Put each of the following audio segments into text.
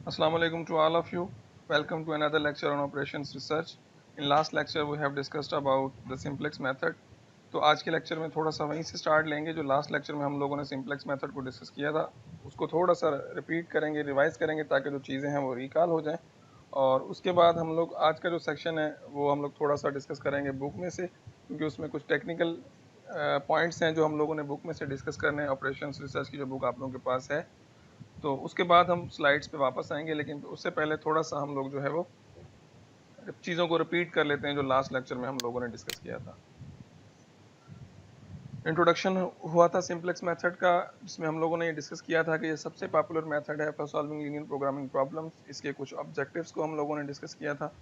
Assalamu alaikum to all of you. Welcome to another lecture on operations research. In last lecture we have discussed about the simplex method. तो आज के lecture में थोड़ा सा वहीं से स्टार्ट लेंगे जो लास्ट लेक्चर में हम लोगों ने सिंप्लेक्स मेथड को डिस्कस किया था, उसको थोड़ा सा रिपीट करेंगे, रिवाइज करेंगे ताकि जो चीज़ें हैं वो रिकॉल हो जाएं। और उसके बाद हम लोग आज का जो सेक्शन है वो हम लोग थोड़ा सा डिस्कस करेंगे बुक में से, क्योंकि उसमें कुछ टेक्निकल पॉइंट्स हैं जो हम लोगों ने बुक में से डिस्कस करने हैं। ऑपरेशंस रिसर्च की जो बुक आप लोगों के पास है, तो उसके बाद हम स्लाइड्स पे वापस आएंगे, लेकिन उससे पहले थोड़ा सा हम लोग जो है वो चीज़ों को रिपीट कर लेते हैं जो लास्ट लेक्चर में हम लोगों ने डिस्कस किया था। इंट्रोडक्शन हुआ था सिंप्लेक्स मेथड का, जिसमें हम लोगों ने ये डिस्कस किया था कि ये सबसे पॉपुलर मेथड है for solving linear programming problems. इसके कुछ ऑब्जेक्टिव्स को हम लोगों ने डिस्कस किया था,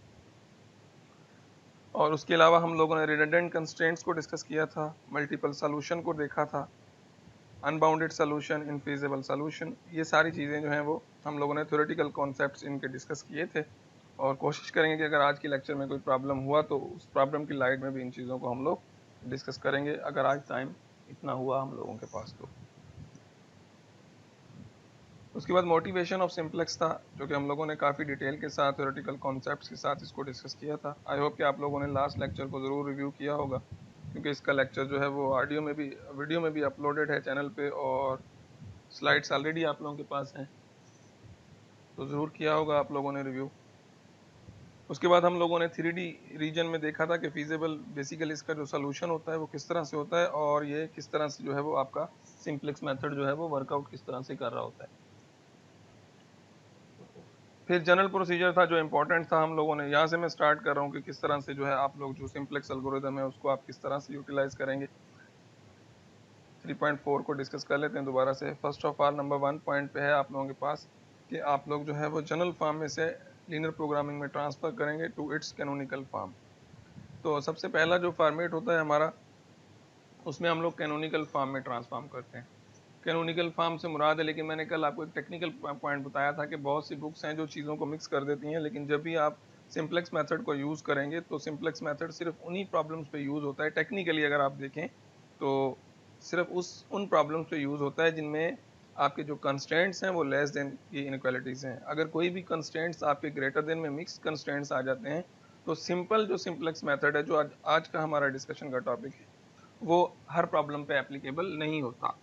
और उसके अलावा हम लोगों ने रिडंडेंट कंस्ट्रेंट्स को डिस्कस किया था, मल्टीपल सॉल्यूशन को देखा था, अनबाउंडेड सॉल्यूशन, इनफीजिबल सॉल्यूशन। ये सारी चीज़ें जो हैं वो हम लोगों ने थ्योरेटिकल कॉन्सेप्ट्स इनके डिस्कस किए थे, और कोशिश करेंगे कि अगर आज की लेक्चर में कोई प्रॉब्लम हुआ तो उस प्रॉब्लम की लाइट में भी इन चीज़ों को हम लोग डिस्कस करेंगे, अगर आज टाइम इतना हुआ हम लोगों के पास तो। उसके बाद मोटिवेशन ऑफ सिंप्लेक्स था, जो कि हम लोगों ने काफ़ी डिटेल के साथ थ्योरेटिकल कॉन्सेप्ट्स के साथ इसको डिस्कस किया था। आई होप कि आप लोगों ने लास्ट लेक्चर को ज़रूर रिव्यू किया होगा, क्योंकि इसका लेक्चर जो है वो ऑडियो में भी, वीडियो में भी अपलोडेड है चैनल पे, और स्लाइड्स ऑलरेडी आप लोगों के पास हैं, तो ज़रूर किया होगा आप लोगों ने रिव्यू। उसके बाद हम लोगों ने 3D रीजन में देखा था कि फीजिबल बेसिकली इसका जो सोल्यूशन होता है वो किस तरह से होता है, और ये किस तरह से जो है वो आपका सिंप्लेक्स मेथड जो है वो वर्कआउट किस तरह से कर रहा होता है। फिर जनरल प्रोसीजर था जो इम्पोर्टेंट था, हम लोगों ने यहाँ से मैं स्टार्ट कर रहा हूँ कि किस तरह से जो है आप लोग जो सिंप्लेक्स एल्गोरिथम है उसको आप किस तरह से यूटिलाइज करेंगे। 3.4 को डिस्कस कर लेते हैं दोबारा से। First of all number 1 point पे है आप लोगों के पास कि आप लोग जो है वो जनरल फॉर्म में से लीनियर प्रोग्रामिंग में ट्रांसफर करेंगे टू इट्स कैनोनिकल फॉर्म। तो सबसे पहला जो फॉर्मेट होता है हमारा, उसमें हम लोग कैनोनिकल फॉर्म में ट्रांसफॉर्म करते हैं। कैनोनिकल फॉर्म से मुराद है, लेकिन मैंने कल आपको एक टेक्निकल पॉइंट बताया था कि बहुत सी बुक्स हैं जो चीज़ों को मिक्स कर देती हैं, लेकिन जब भी आप सिंप्लेक्स मेथड को यूज़ करेंगे तो सिंप्लेक्स मेथड सिर्फ उन्हीं प्रॉब्लम्स पे यूज़ होता है। टेक्निकली अगर आप देखें तो सिर्फ उन प्रॉब्लम्स पे यूज़ होता है जिनमें आपके जो कंस्ट्रेंट्स हैं वो लेस देन की इनक्वालिटीज़ हैं। अगर कोई भी कंस्ट्रेंट्स आपके ग्रेटर देन में मिक्स कंस्ट्रेंट्स आ जाते हैं, तो सिंपल जो सिंप्लेक्स मेथड है जो आज का हमारा डिस्कशन का टॉपिक है, वो हर प्रॉब्लम पे एप्लीकेबल नहीं होता।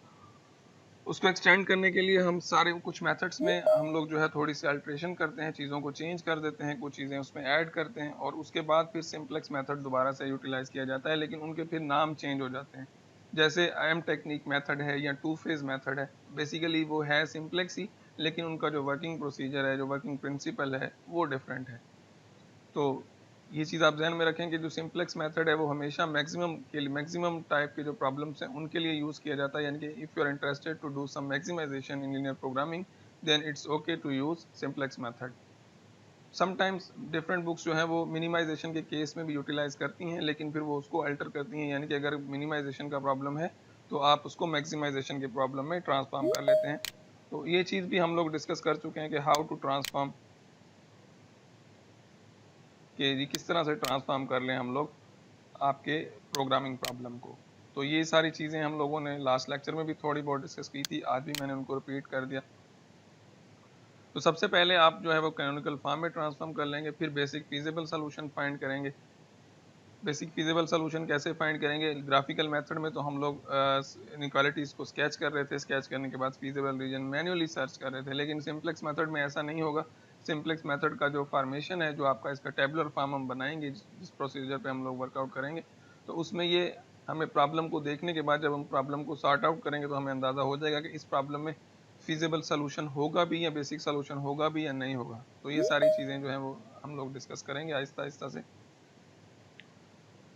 उसको एक्सटेंड करने के लिए हम सारे कुछ मेथड्स में हम लोग जो है थोड़ी सी अल्ट्रेशन करते हैं, चीज़ों को चेंज कर देते हैं, कुछ चीज़ें उसमें ऐड करते हैं, और उसके बाद फिर सिंप्लेक्स मेथड दोबारा से यूटिलाइज किया जाता है, लेकिन उनके फिर नाम चेंज हो जाते हैं। जैसे एम टेक्निक मेथड है या टू फेज मेथड है, बेसिकली वो है सिंप्लेक्स ही, लेकिन उनका जो वर्किंग प्रोसीजर है, जो वर्किंग प्रिंसिपल है, वो डिफरेंट है। तो ये चीज़ आप ध्यान में रखें कि जो सिंप्लेक्स मेथड है वो हमेशा मैक्सिमम के लिए, मैक्सिमम टाइप के जो प्रॉब्लम्स हैं उनके लिए यूज़ किया जाता है। यानी कि if you are interested to do some maximization in linear programming, then it's okay to use simplex method. Sometimes different books जो हैं वो मिनिमाइजेशन के केस में भी यूटिलाइज करती हैं, लेकिन फिर वो उसको अल्टर करती हैं, यानी कि अगर मिनिमाइजेशन का प्रॉब्लम है तो आप उसको मैक्सिमाइजेशन के प्रॉब्लम में ट्रांसफॉर्म कर लेते हैं। तो ये चीज़ भी हम लोग डिस्कस कर चुके हैं कि हाउ टू ट्रांसफॉर्म, कि ये किस तरह से ट्रांसफॉर्म कर लें हम लोग आपके प्रोग्रामिंग प्रॉब्लम को। तो ये सारी चीज़ें हम लोगों ने लास्ट लेक्चर में भी थोड़ी बहुत डिस्कस की थी, आज भी मैंने उनको रिपीट कर दिया। तो सबसे पहले आप जो है वो कैनोनिकल फॉर्म में ट्रांसफॉर्म कर लेंगे, फिर बेसिक फीजिबल सोल्यूशन फाइंड करेंगे। बेसिक फीजिबल सोल्यूशन कैसे फाइंड करेंगे? ग्राफिकल मेथड में तो हम लोग इनइक्वालिटीज़ को स्केच कर रहे थे, स्केच करने के बाद फीजिबल रीजन मैन्युअली सर्च कर रहे थे, लेकिन सिंप्लेक्स मेथड में ऐसा नहीं होगा। सिंप्लेक्स मेथड का जो फॉर्मेशन है, जो आपका इसका टेबुलर फॉर्म हम बनाएंगे, जिस प्रोसीजर पे हम लोग वर्कआउट करेंगे, तो उसमें ये हमें प्रॉब्लम को देखने के बाद जब हम प्रॉब्लम को सॉर्ट आउट करेंगे तो हमें अंदाज़ा हो जाएगा कि इस प्रॉब्लम में फीजिबल सोल्यूशन होगा भी या बेसिक सोल्यूशन होगा भी या नहीं होगा। तो ये सारी चीज़ें जो हैं वो हम लोग डिस्कस करेंगे आहिस्ता आहिस्ता से।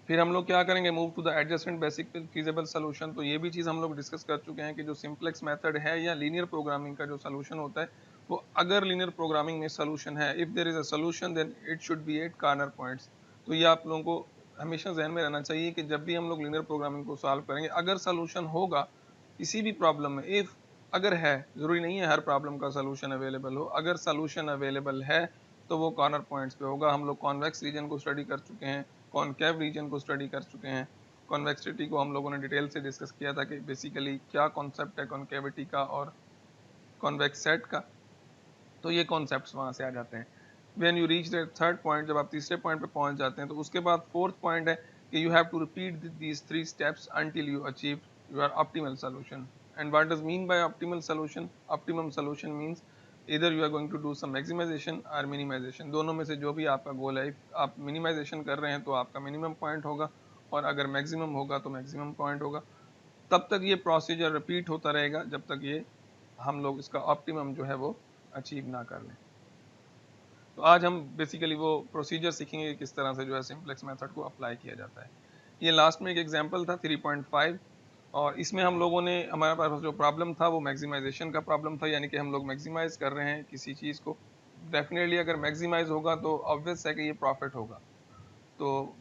फिर हम लोग क्या करेंगे, move to the adjacent basic feasible solution. तो ये भी चीज़ हम लोग डिस्कस कर चुके हैं कि जो सिंप्लेक्स मेथड है या लीनियर प्रोग्रामिंग का जो सोल्यूशन होता है, वो अगर लीनियर प्रोग्रामिंग में सोल्यूशन है, if there is a solution then it should be at corner points. तो ये आप लोगों को हमेशा जहन में रहना चाहिए कि जब भी हम लोग लीनियर प्रोग्रामिंग को सॉल्व करेंगे, अगर सोल्यूशन होगा किसी भी प्रॉब्लम में, इफ अगर है, जरूरी नहीं है हर प्रॉब्लम का सोल्यूशन अवेलेबल हो, अगर सोल्यूशन अवेलेबल है तो वो कॉर्नर पॉइंट्स पे होगा। हम लोग कॉन्वेक्स रीजन को स्टडी कर चुके हैं, कॉनकेव रीजन को स्टडी कर चुके हैं। कॉन्वेक्सिटी को हम लोगों ने डिटेल से डिस्कस किया था कि बेसिकली क्या कॉन्सेप्ट है कॉनकेविटी का और कॉन्वेक्स सेट का। तो ये कॉन्सेप्ट्स वहाँ से आ जाते हैं। When you reach the third point, जब आप तीसरे पॉइंट पे पहुंच जाते हैं, तो उसके बाद फोर्थ पॉइंट है कि you have to repeat these three steps until you achieve your optimal solution. And what does mean by optimal solution? Optimum solution means इधर you are going to do some maximization और minimization, दोनों में से जो भी आपका गोल है। आप मिनिमाइजेशन कर रहे हैं तो आपका मिनिमम पॉइंट होगा, और अगर मैक्सिमम होगा तो मैक्सिमम पॉइंट होगा। तब तक ये प्रोसीजर रिपीट होता रहेगा जब तक ये हम लोग इसका ऑप्टिमम जो है वो अचीव ना कर लें। तो आज हम बेसिकली वो प्रोसीजर सीखेंगे कि किस तरह से जो है सिंप्लेक्स मेथड को अप्लाई किया जाता है। ये लास्ट में एक एग्जांपल था 3.5, और इसमें हम लोगों ने, हमारे पास जो प्रॉब्लम था वो मैक्सिमाइजेशन का प्रॉब्लम था, यानी कि हम लोग मैक्सिमाइज कर रहे हैं किसी चीज़ को। डेफिनेटली अगर मैक्सिमाइज होगा तो ऑब्वियस है कि ये प्रॉफिट होगा। तो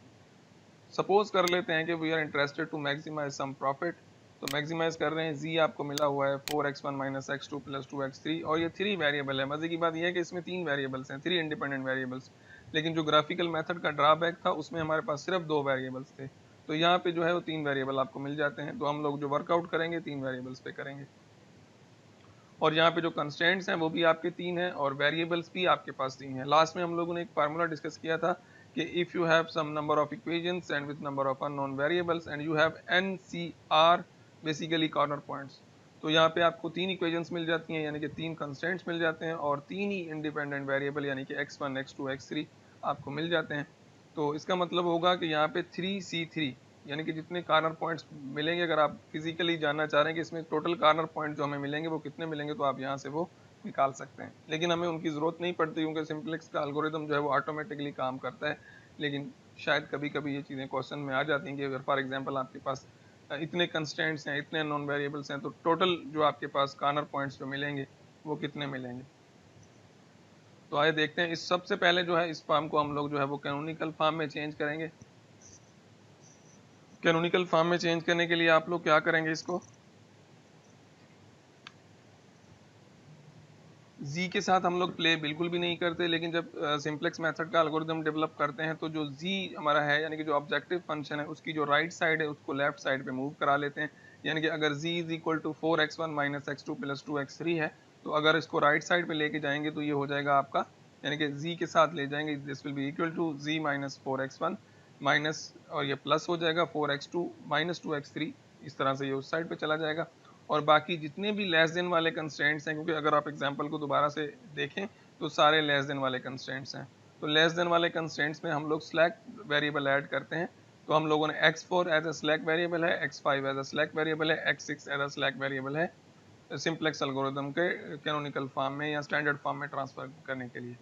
सपोज कर लेते हैं कि we are interested to maximize some profit. तो मैक्सिमाइज कर रहे हैं, जी आपको मिला हुआ है 4x1 minus x2 plus 2x3, और ये 3 वेरिएबल है। मजे की बात यह है कि इसमें 3 वेरिएबल्स हैं, 3 इंडिपेंडेंट वेरिएबल्स। लेकिन जो ग्राफिकल मेथड का ड्रॉबैक था उसमें हमारे पास सिर्फ 2 वेरिएबल्स थे। तो यहाँ पे जो है वो 3 वेरिएबल आपको मिल जाते हैं। तो हम लोग जो वर्कआउट करेंगे 3 वेरिएबल्स पे करेंगे, और यहाँ पे जो कंस्टेंट्स हैं वो भी आपके 3 हैं, और वेरिएबल्स भी आपके पास 3 हैं। लास्ट में हम लोगों ने एक फार्मूला डिस्कस किया था कि if you have some number of equations and with number of unknown variables and you have NCR basically corner points, तो यहाँ पे आपको 3 इक्वेशंस मिल जाती हैं, यानी कि 3 कंस्टेंट्स मिल जाते हैं, और 3 ही इंडिपेंडेंट वेरिएबल यानी कि x1 x2 x3 आपको मिल जाते हैं। तो इसका मतलब होगा कि यहाँ पे 3C3 यानी कि जितने कॉर्नर पॉइंट्स मिलेंगे, अगर आप फिजिकली जानना चाह रहे हैं कि इसमें टोटल कॉर्नर पॉइंट जो हमें मिलेंगे वो कितने मिलेंगे, तो आप यहाँ से वो निकाल सकते हैं। लेकिन हमें उनकी ज़रूरत नहीं पड़ती, क्योंकि सिंप्लेक्स का एल्गोरिथम जो है वो ऑटोमेटिकली काम करता है। लेकिन शायद कभी कभी ये चीज़ें क्वेश्चन में आ जाती हैं कि अगर फॉर एग्जाम्पल आपके पास इतने कंस्टेंट्स हैं, इतने नॉन वेरिएबल्स हैं, तो टोटल जो आपके पास कॉर्नर पॉइंट्स जो मिलेंगे वो कितने मिलेंगे। तो आइए देखते हैं। इस सबसे पहले जो है इस फॉर्म को हम लोग जो है वो कैनोनिकल फॉर्म में चेंज करेंगे। कैनोनिकल फॉर्म में चेंज करने के लिए आप लोग क्या करेंगे, इसको जी के साथ हम लोग प्ले बिल्कुल भी नहीं करते। लेकिन जब सिंप्लेक्स मेथड का एल्गोरिथम डेवलप करते हैं तो जो जी हमारा है, यानी कि जो ऑब्जेक्टिव फंक्शन है, उसकी जो राइट साइड है उसको लेफ्ट साइड पे मूव करा लेते हैं। यानी कि अगर G is equal to 4x1 minus x2 plus 2x3 है, तो अगर इसको राइट साइड पे लेके जाएंगे तो ये हो जाएगा आपका, यानी कि जी के साथ ले जाएंगे, this will be equal to G minus 4x1 minus, और ये प्लस हो जाएगा 4x2 माइनस 2x3। इस तरह से ये उस साइड पे चला जाएगा। और बाकी जितने भी लेस देन वाले कंस्ट्रेंट्स हैं, क्योंकि अगर आप एग्जांपल को दोबारा से देखें तो सारे लेस देन वाले कंस्ट्रेंट्स हैं, तो लेस देन वाले कंस्ट्रेंट्स में हम लोग स्लैक वेरिएबल ऐड करते हैं। तो हम लोगों ने x4 as a slack variable है, x5 as a slack variable है, x6 as a slack variable है, सिंप्लेक्स एल्गोरिथम के कैनोनिकल फॉर्म में या स्टैंडर्ड फॉर्म में ट्रांसफर करने के लिए।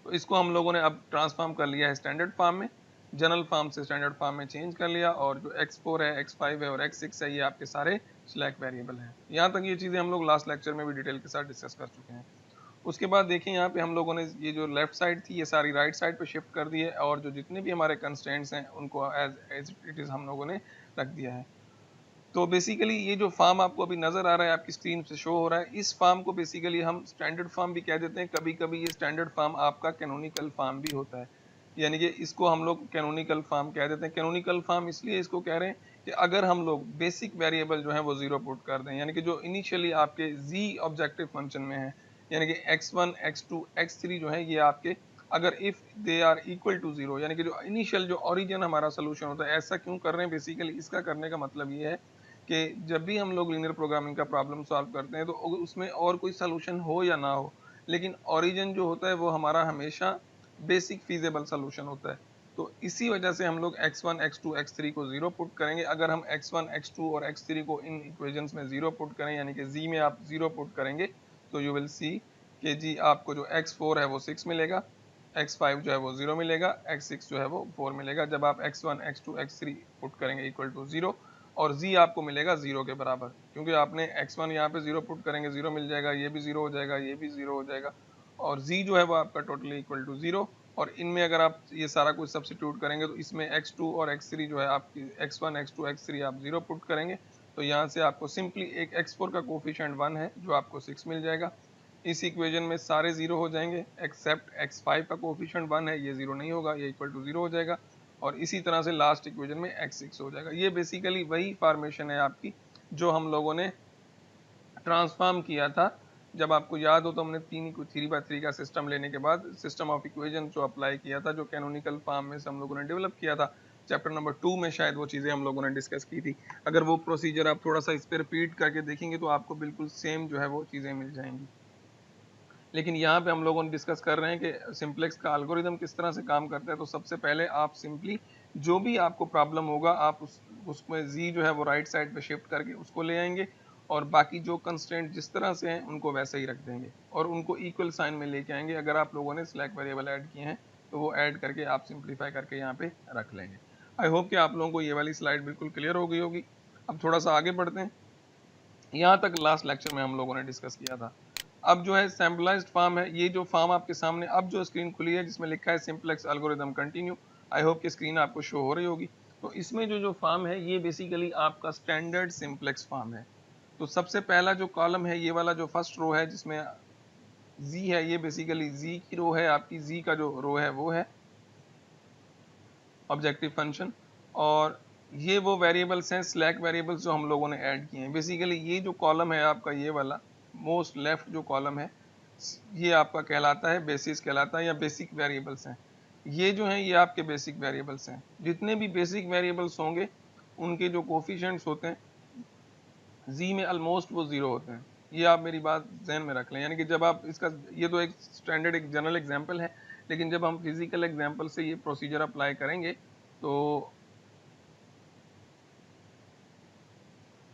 तो इसको हम लोगों ने अब ट्रांसफॉर्म कर लिया है स्टैंडर्ड फॉर्म में, जनरल फॉर्म से स्टैंडर्ड फॉर्म में चेंज कर लिया, और जो x4 है, x5 है और x6 है, ये आपके सारे स्लैक वेरिएबल हैं। यहाँ तक ये चीज़ें हम लोग लास्ट लेक्चर में भी डिटेल के साथ डिस्कस कर चुके हैं। उसके बाद देखिए यहाँ पे हम लोगों ने ये जो लेफ्ट साइड थी ये सारी राइट साइड पे शिफ्ट कर दी है, और जो जितने भी हमारे कंस्ट्रेंट्स हैं उनको एज इट इज़ हम लोगों ने रख दिया है। तो बेसिकली ये जो फॉर्म आपको अभी नजर आ रहा है, आपकी स्क्रीन पे शो हो रहा है, इस फॉर्म को बेसिकली हम स्टैंडर्ड फॉर्म भी कह देते हैं। कभी कभी ये स्टैंडर्ड फॉर्म आपका कैनोनिकल फॉर्म भी होता है, यानी कि इसको हम लोग कैनोनिकल फॉर्म कह देते हैं। कैनोनिकल फॉर्म इसलिए इसको कह रहे हैं कि अगर हम लोग बेसिक वेरिएबल जो है वो जीरो पुट कर दें, यानी कि जो इनिशियली आपके जी ऑब्जेक्टिव फंक्शन में है, यानी कि x1 x2 x3 जो है ये आपके, अगर if they are equal to zero, यानी कि जो इनिशियल जो ओरिजिन हमारा सोल्यूशन होता है, ऐसा क्यों कर रहे हैं, बेसिकली इसका करने का मतलब ये है कि जब भी हम लोग लीनियर प्रोग्रामिंग का प्रॉब्लम सॉल्व करते हैं तो उसमें और कोई सोल्यूशन हो या ना हो, लेकिन ओरिजिन जो होता है वो हमारा हमेशा बेसिक फीजेबल सोल्यूशन होता है। तो इसी वजह से हम लोग x1 x2 x3 को जीरो पुट करेंगे। अगर हम x1 x2 और x3 को इन इक्वेशंस में जीरो पुट करें, यानी कि जी में आप जीरो पुट करेंगे, तो यू विल सी कि जी आपको जो x4 है वो 6 मिलेगा, x5 जो है वो 0 मिलेगा, x6 जो है वो 4 मिलेगा, जब आप x1 x2 x3 पुट करेंगे इक्वल टू 0, और z आपको मिलेगा 0 के बराबर, क्योंकि आपने x1 यहाँ पे 0 पुट करेंगे 0 मिल जाएगा, ये भी 0 हो जाएगा, ये भी 0 हो जाएगा, और z जो है वो आपका टोटली इक्वल टू 0। और इनमें अगर आप ये सारा कुछ सब्सिट्यूट करेंगे तो इसमें x2 और x3 जो है आपकी x1 x2 x3 आप 0 पुट करेंगे, तो यहाँ से आपको सिंपली एक x4 का कोफिशिएंट 1 है जो आपको 6 मिल जाएगा। इस इक्वेशन में सारे 0 हो जाएंगे एक्सेप्ट x5 का कोफिशिएंट 1 है, ये 0 नहीं होगा, ये इक्वल टू 0 हो जाएगा, और इसी तरह से लास्ट इक्वेशन में x6 हो जाएगा। ये बेसिकली वही फॉर्मेशन है आपकी जो हम लोगों ने ट्रांसफॉर्म किया था जब आपको याद हो तो हमने 3x3 का सिस्टम लेने के बाद सिस्टम ऑफ इक्वेशन जो अप्लाई किया था, जो कैनोनिकल फॉर्म में से हम लोगों ने डेवलप किया था, चैप्टर नंबर 2 में शायद वो चीज़ें हम लोगों ने डिस्कस की थी। अगर वो प्रोसीजर आप थोड़ा सा इस पर रिपीट करके देखेंगे तो आपको बिल्कुल सेम जो है वो चीज़ें मिल जाएंगी। लेकिन यहाँ पे हम लोगों ने डिस्कस कर रहे हैं कि सिंप्लेक्स का एल्गोरिदम किस तरह से काम करता है। तो सबसे पहले आप सिंपली जो भी आपको प्रॉब्लम होगा आप उसमें जी जो है वो राइट साइड पे शिफ्ट करके उसको ले आएंगे, और बाकी जो कंस्ट्रेंट जिस तरह से हैं उनको वैसे ही रख देंगे और उनको इक्वल साइन में लेके आएंगे। अगर आप लोगों ने स्लैक वेरिएबल ऐड किए हैं तो वो ऐड करके आप सिंप्लीफाई करके यहाँ पे रख लेंगे। आई होप कि आप लोगों को ये वाली स्लाइड बिल्कुल क्लियर हो गई होगी। अब थोड़ा सा आगे बढ़ते हैं। यहाँ तक लास्ट लेक्चर में हम लोगों ने डिस्कस किया था। अब जो है सैम्पलाइज्ड फॉर्म है, ये जो फॉर्म आपके सामने अब जो स्क्रीन खुली है जिसमें लिखा है सिंप्लेक्स एल्गोरिदम कंटिन्यू, आई होप कि स्क्रीन आपको शो हो रही होगी। तो इसमें जो फॉर्म है ये बेसिकली आपका स्टैंडर्ड सिंप्लेक्स फॉर्म है। तो सबसे पहला जो कॉलम है, ये वाला जो फर्स्ट रो है जिसमें जी है, ये बेसिकली जी की रो है। आपकी जी का जो रो है वो है ऑब्जेक्टिव फंक्शन, और ये वो वेरिएबल्स हैं स्लैक वेरिएबल्स जो हम लोगों ने ऐड किए हैं। बेसिकली ये जो कॉलम है आपका, ये वाला मोस्ट लेफ्ट जो कॉलम है, ये आपका कहलाता है बेसिस कहलाता है, या बेसिक वेरिएबल्स हैं। ये जो हैं ये आपके बेसिक वेरिएबल्स हैं। जितने भी बेसिक वेरिएबल्स होंगे उनके जो कोफिशिएंट्स होते हैं जी में ऑलमोस्ट वो जीरो होते हैं। ये आप मेरी बात जहन में रख लें। यानी कि जब आप इसका, ये तो एक स्टैंडर्ड एक जनरल एग्जांपल है, लेकिन जब हम फिजिकल एग्जांपल से ये प्रोसीजर अप्लाई करेंगे तो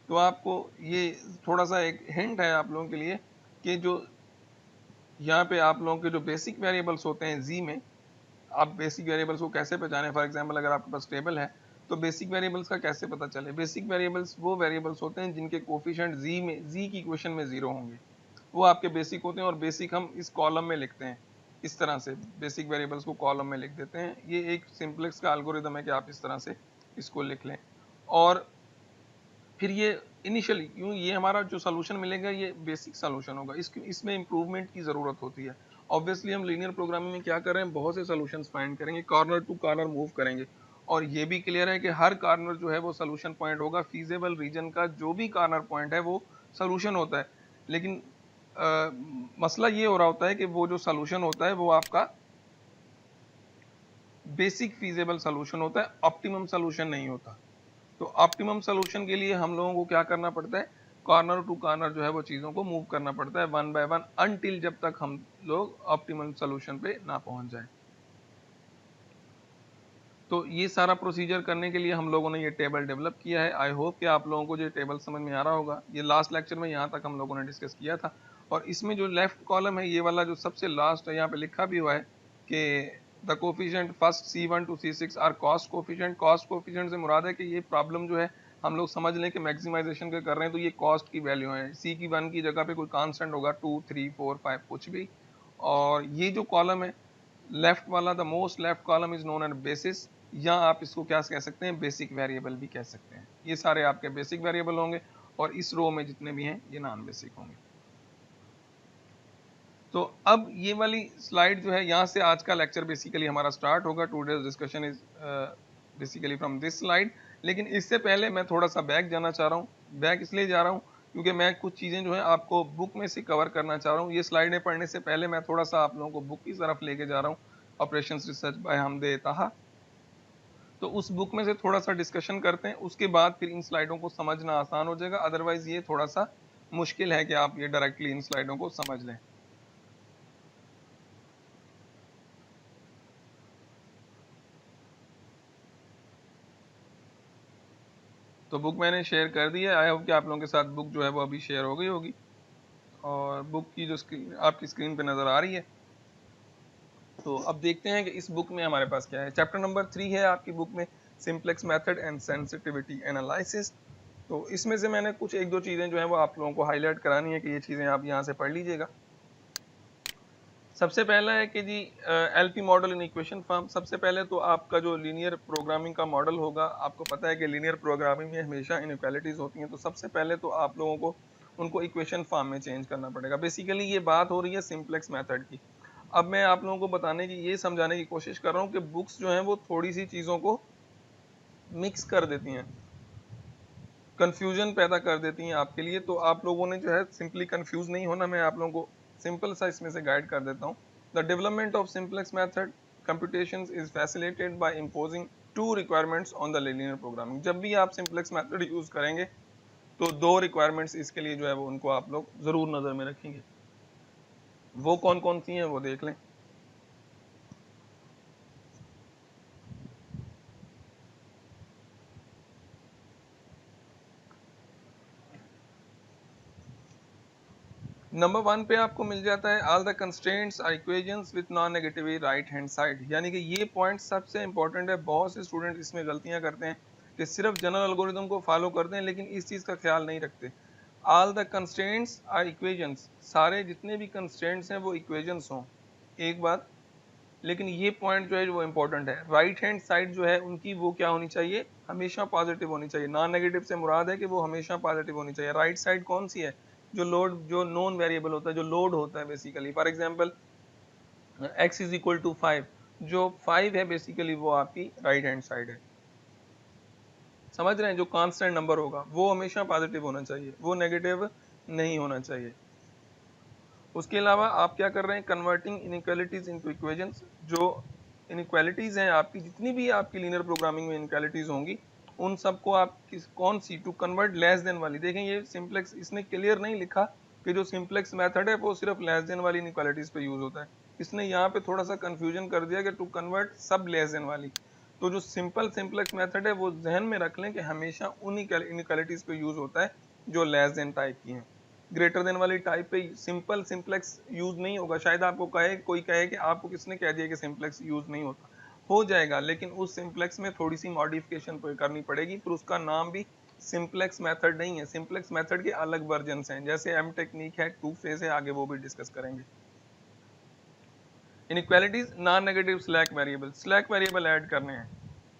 आपको ये थोड़ा सा एक हिंट है आप लोगों के लिए कि जो यहाँ पे आप लोगों के जो बेसिक वेरिएबल्स होते हैं जी में, आप बेसिक वेरिएबल्स को कैसे पहचानें। फॉर एग्जांपल अगर आपके पास टेबल है तो बेसिक वेरिएबल्स का कैसे पता चले। बेसिक वेरिएबल्स वो वेरिएबल्स होते हैं जिनके कोफिशिएंट जी की इक्वेशन में जीरो होंगे, वो आपके बेसिक होते हैं। और बेसिक हम इस कॉलम में लिखते हैं, इस तरह से बेसिक वेरिएबल्स को कॉलम में लिख देते हैं। ये एक सिंप्लेक्स का एल्गोरिदम है कि आप इस तरह से इसको लिख लें। और फिर ये इनिशियली क्यों ये हमारा जो सोल्यूशन मिलेगा ये बेसिक सोल्यूशन होगा, इसमें इंप्रूवमेंट की ज़रूरत होती है। ऑब्वियसली हम लीनियर प्रोग्रामिंग में क्या कर रहे हैं, बहुत से सोल्यूशंस फाइंड करेंगे, कॉर्नर टू कॉर्नर मूव करेंगे, और ये भी क्लियर है कि हर कॉर्नर जो है वो सोल्यूशन पॉइंट होगा। फीजेबल रीजन का जो भी कॉर्नर पॉइंट है वो सोल्यूशन होता है। लेकिन मसला ये हो रहा होता है कि वो जो सोल्यूशन होता है वो आपका बेसिक फीजेबल सोल्यूशन होता है, ऑप्टिमम सोल्यूशन नहीं होता। तो ऑप्टिमम सोल्यूशन के लिए हम लोगों को क्या करना पड़ता है, कॉर्नर टू कॉर्नर जो है वो चीज़ों को मूव करना पड़ता है वन बाय वन, अनटिल जब तक हम लोग ऑप्टिमम सोल्यूशन पे ना पहुंच जाए। तो ये सारा प्रोसीजर करने के लिए हम लोगों ने ये टेबल डेवलप किया है। आई होप कि आप लोगों को ये टेबल समझ में आ रहा होगा। ये लास्ट लेक्चर में यहाँ तक हम लोगों ने डिस्कस किया था। और इसमें जो लेफ्ट कॉलम है, ये वाला जो सबसे लास्ट है, यहाँ पे लिखा भी हुआ है कि the coefficient first C1 to C6 are cost coefficient. Cost coefficient से मुराद है कि ये प्रॉब्लम जो है हम लोग समझ लें कि मैक्सिमाइजेशन के कर रहे हैं, तो ये कॉस्ट की वैल्यू है। सी की 1 की जगह पे कोई कांस्टेंट होगा, 2 3 4 5 कुछ भी। और ये जो कॉलम है लेफ्ट वाला, the most left column is known as basis, या आप इसको क्या कह सकते हैं, बेसिक वेरिएबल भी कह सकते हैं। ये सारे आपके बेसिक वेरिएबल होंगे और इस रो में जितने भी हैं ये नॉन बेसिक होंगे। तो अब ये वाली स्लाइड जो है, यहाँ से आज का लेक्चर बेसिकली हमारा स्टार्ट होगा। Today's discussion is basically from this slide. लेकिन इससे पहले मैं थोड़ा सा बैक जाना चाह रहा हूँ। बैक इसलिए जा रहा हूँ क्योंकि मैं कुछ चीज़ें जो है आपको बुक में से कवर करना चाह रहा हूँ। ये स्लाइडें पढ़ने से पहले मैं थोड़ा सा आप लोगों को बुक की तरफ लेके जा रहा हूँ, ऑपरेशंस रिसर्च बाय हमदे ताहा। तो उस बुक में से थोड़ा सा डिस्कशन करते हैं, उसके बाद फिर इन स्लाइडों को समझना आसान हो जाएगा। अदरवाइज ये थोड़ा सा मुश्किल है कि आप ये डायरेक्टली इन स्लाइडों को समझ लें। तो बुक मैंने शेयर कर दी है। आई होप कि आप लोगों के साथ बुक जो है वो अभी शेयर हो गई होगी, और बुक की जो स्क्रीन आपकी स्क्रीन पे नज़र आ रही है। तो अब देखते हैं कि इस बुक में हमारे पास क्या है। चैप्टर नंबर 3 है आपकी बुक में, simplex method and sensitivity analysis. तो इसमें से मैंने कुछ एक दो चीज़ें जो है वो आप लोगों को हाईलाइट करानी है कि ये चीज़ें आप यहाँ से पढ़ लीजिएगा। सबसे पहला है कि जी LP model in equation form. सबसे पहले तो आपका जो लीनियर प्रोग्रामिंग का मॉडल होगा, आपको पता है कि लीनियर प्रोग्रामिंग में हमेशा इनइक्वालिटीज होती हैं। तो सबसे पहले तो आप लोगों को उनको इक्वेशन फॉर्म में चेंज करना पड़ेगा। बेसिकली ये बात हो रही है सिंप्लेक्स मेथड की। अब मैं आप लोगों को बताने की, ये समझाने की कोशिश कर रहा हूँ कि बुक्स जो हैं वो थोड़ी सी चीज़ों को मिक्स कर देती हैं। कंफ्यूजन पैदा कर देती हैं आपके लिए। तो आप लोगों ने जो है सिंपली कंफ्यूज नहीं होना, मैं आप लोगों को सिंपल सा इसमें से गाइड कर देता हूँ। The development of simplex method computations is facilitated by imposing two requirements on the linear programming। जब भी आप सिंपलेक्स मेथड यूज करेंगे तो दो रिक्वायरमेंट्स इसके लिए जो है वो उनको आप लोग जरूर नजर में रखेंगे। वो कौन कौन सी हैं वो देख लें। नंबर 1 पे आपको मिल जाता है all the constraints are equations with non negative right hand side. यानी कि ये पॉइंट सबसे इंपॉर्टेंट है। बहुत से स्टूडेंट इसमें गलतियां करते हैं कि सिर्फ जनरल एल्गोरिथम को फॉलो करते हैं लेकिन इस चीज़ का ख्याल नहीं रखते। All the constraints are equations, सारे जितने भी कंस्ट्रेंट्स हैं वो इक्वेशंस हों, एक बात। लेकिन ये पॉइंट जो है वो इंपॉर्टेंट है, राइट हैंड साइड जो है उनकी वो क्या होनी चाहिए, हमेशा पॉजिटिव होनी चाहिए। नॉन नेगेटिव से मुराद है कि वो हमेशा पॉजिटिव होनी चाहिए। राइट साइड कौन सी है, जो लोड, जो नॉन वेरिएबल होता है, जो लोड होता है basically. For example x is equal to 5, जो 5 है बेसिकली वो आपकी राइट हैंड साइड है। समझ रहे हैं, जो कांस्टेंट नंबर होगा वो हमेशा पॉजिटिव होना चाहिए, वो नेगेटिव नहीं होना चाहिए। उसके अलावा आप क्या कर रहे हैं, कन्वर्टिंग इनइक्वालिटीज इनटू इक्वेशंस। जो इनइक्वालिटीज हैं आपकी, जितनी भी आपकी लीनियर प्रोग्रामिंग में इनइक्वालिटीज होंगी, उन सबको आप कौन सी, टू कन्वर्ट लेस देन वाली। देखें ये सिंपलेक्स इसने क्लियर नहीं लिखा कि जो सिंपलेक्स मेथड है वो सिर्फ लेस देन वाली इनइक्वालिटीज पे यूज होता है। इसने यहाँ पे थोड़ा सा कंफ्यूजन कर दिया कि टू कन्वर्ट सब लेस देन वाली। तो जो सिंपल सिंपलेक्स मेथड है वो जहन में रख लें कि हमेशा उन इनइक्वालिटीज पे यूज होता है जो लेस देन टाइप की हैं। ग्रेटर देन वाली टाइप पे सिंपल सिंपलेक्स यूज नहीं होगा। शायद आपको कहे, कोई कहे कि आपको किसने कह दिया कि सिंपलेक्स यूज नहीं होता, हो जाएगा, लेकिन उस सिंपलेक्स में थोड़ी सी मॉडिफिकेशन करनी पड़ेगी। फिर उसका नाम भी सिंपलेक्स मेथड नहीं है, सिंपलेक्स मेथड के अलग वर्जन हैं, जैसे एम टेक्निक है, टू फेज है, आगे वो भी डिस्कस करेंगे। Inequalities, non negative slack variable, slack variable add करने हैं।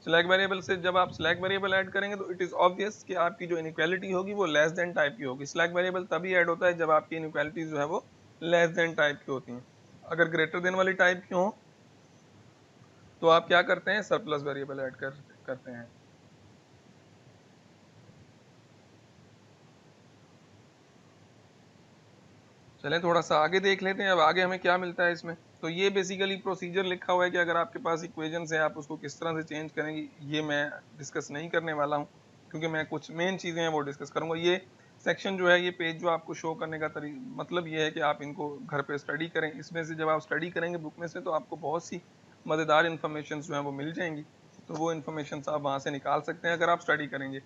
स्लैक वेरिएबल से जब आप स्लैक वेरिएबल ऐड करेंगे तो इट इज ऑब्वियस कि आपकी जो इनइक्वालिटी होगी वो लेस देन टाइप की होगी। स्लैक वेरिएबल तभी ऐड होता है जब आपकी इनइक्वालिटी जो है वो लेस देन टाइप की होती हैं। अगर ग्रेटर देन वाली टाइप की हो तो आप क्या करते हैं, सरप्लस वेरिएबल ऐड करते हैं। चलें थोड़ा सा आगे देख लेते हैं, अब आगे हमें क्या मिलता है इसमें। तो ये बेसिकली प्रोसीजर लिखा हुआ है कि अगर आपके पास इक्वेशंस है आप उसको किस तरह से चेंज करेंगे, ये मैं डिस्कस नहीं करने वाला हूँ क्योंकि मैं कुछ मेन चीज़ें हैं वो डिस्कस करूँगा। ये सेक्शन जो है, ये पेज जो आपको शो करने का मतलब ये है कि आप इनको घर पे स्टडी करें। इसमें से जब आप स्टडी करेंगे बुक में से तो आपको बहुत सी मज़ेदार इन्फॉर्मेशन जो है वो मिल जाएंगी। तो वो इन्फॉर्मेशन आप वहाँ से निकाल सकते हैं अगर आप स्टडी करेंगे।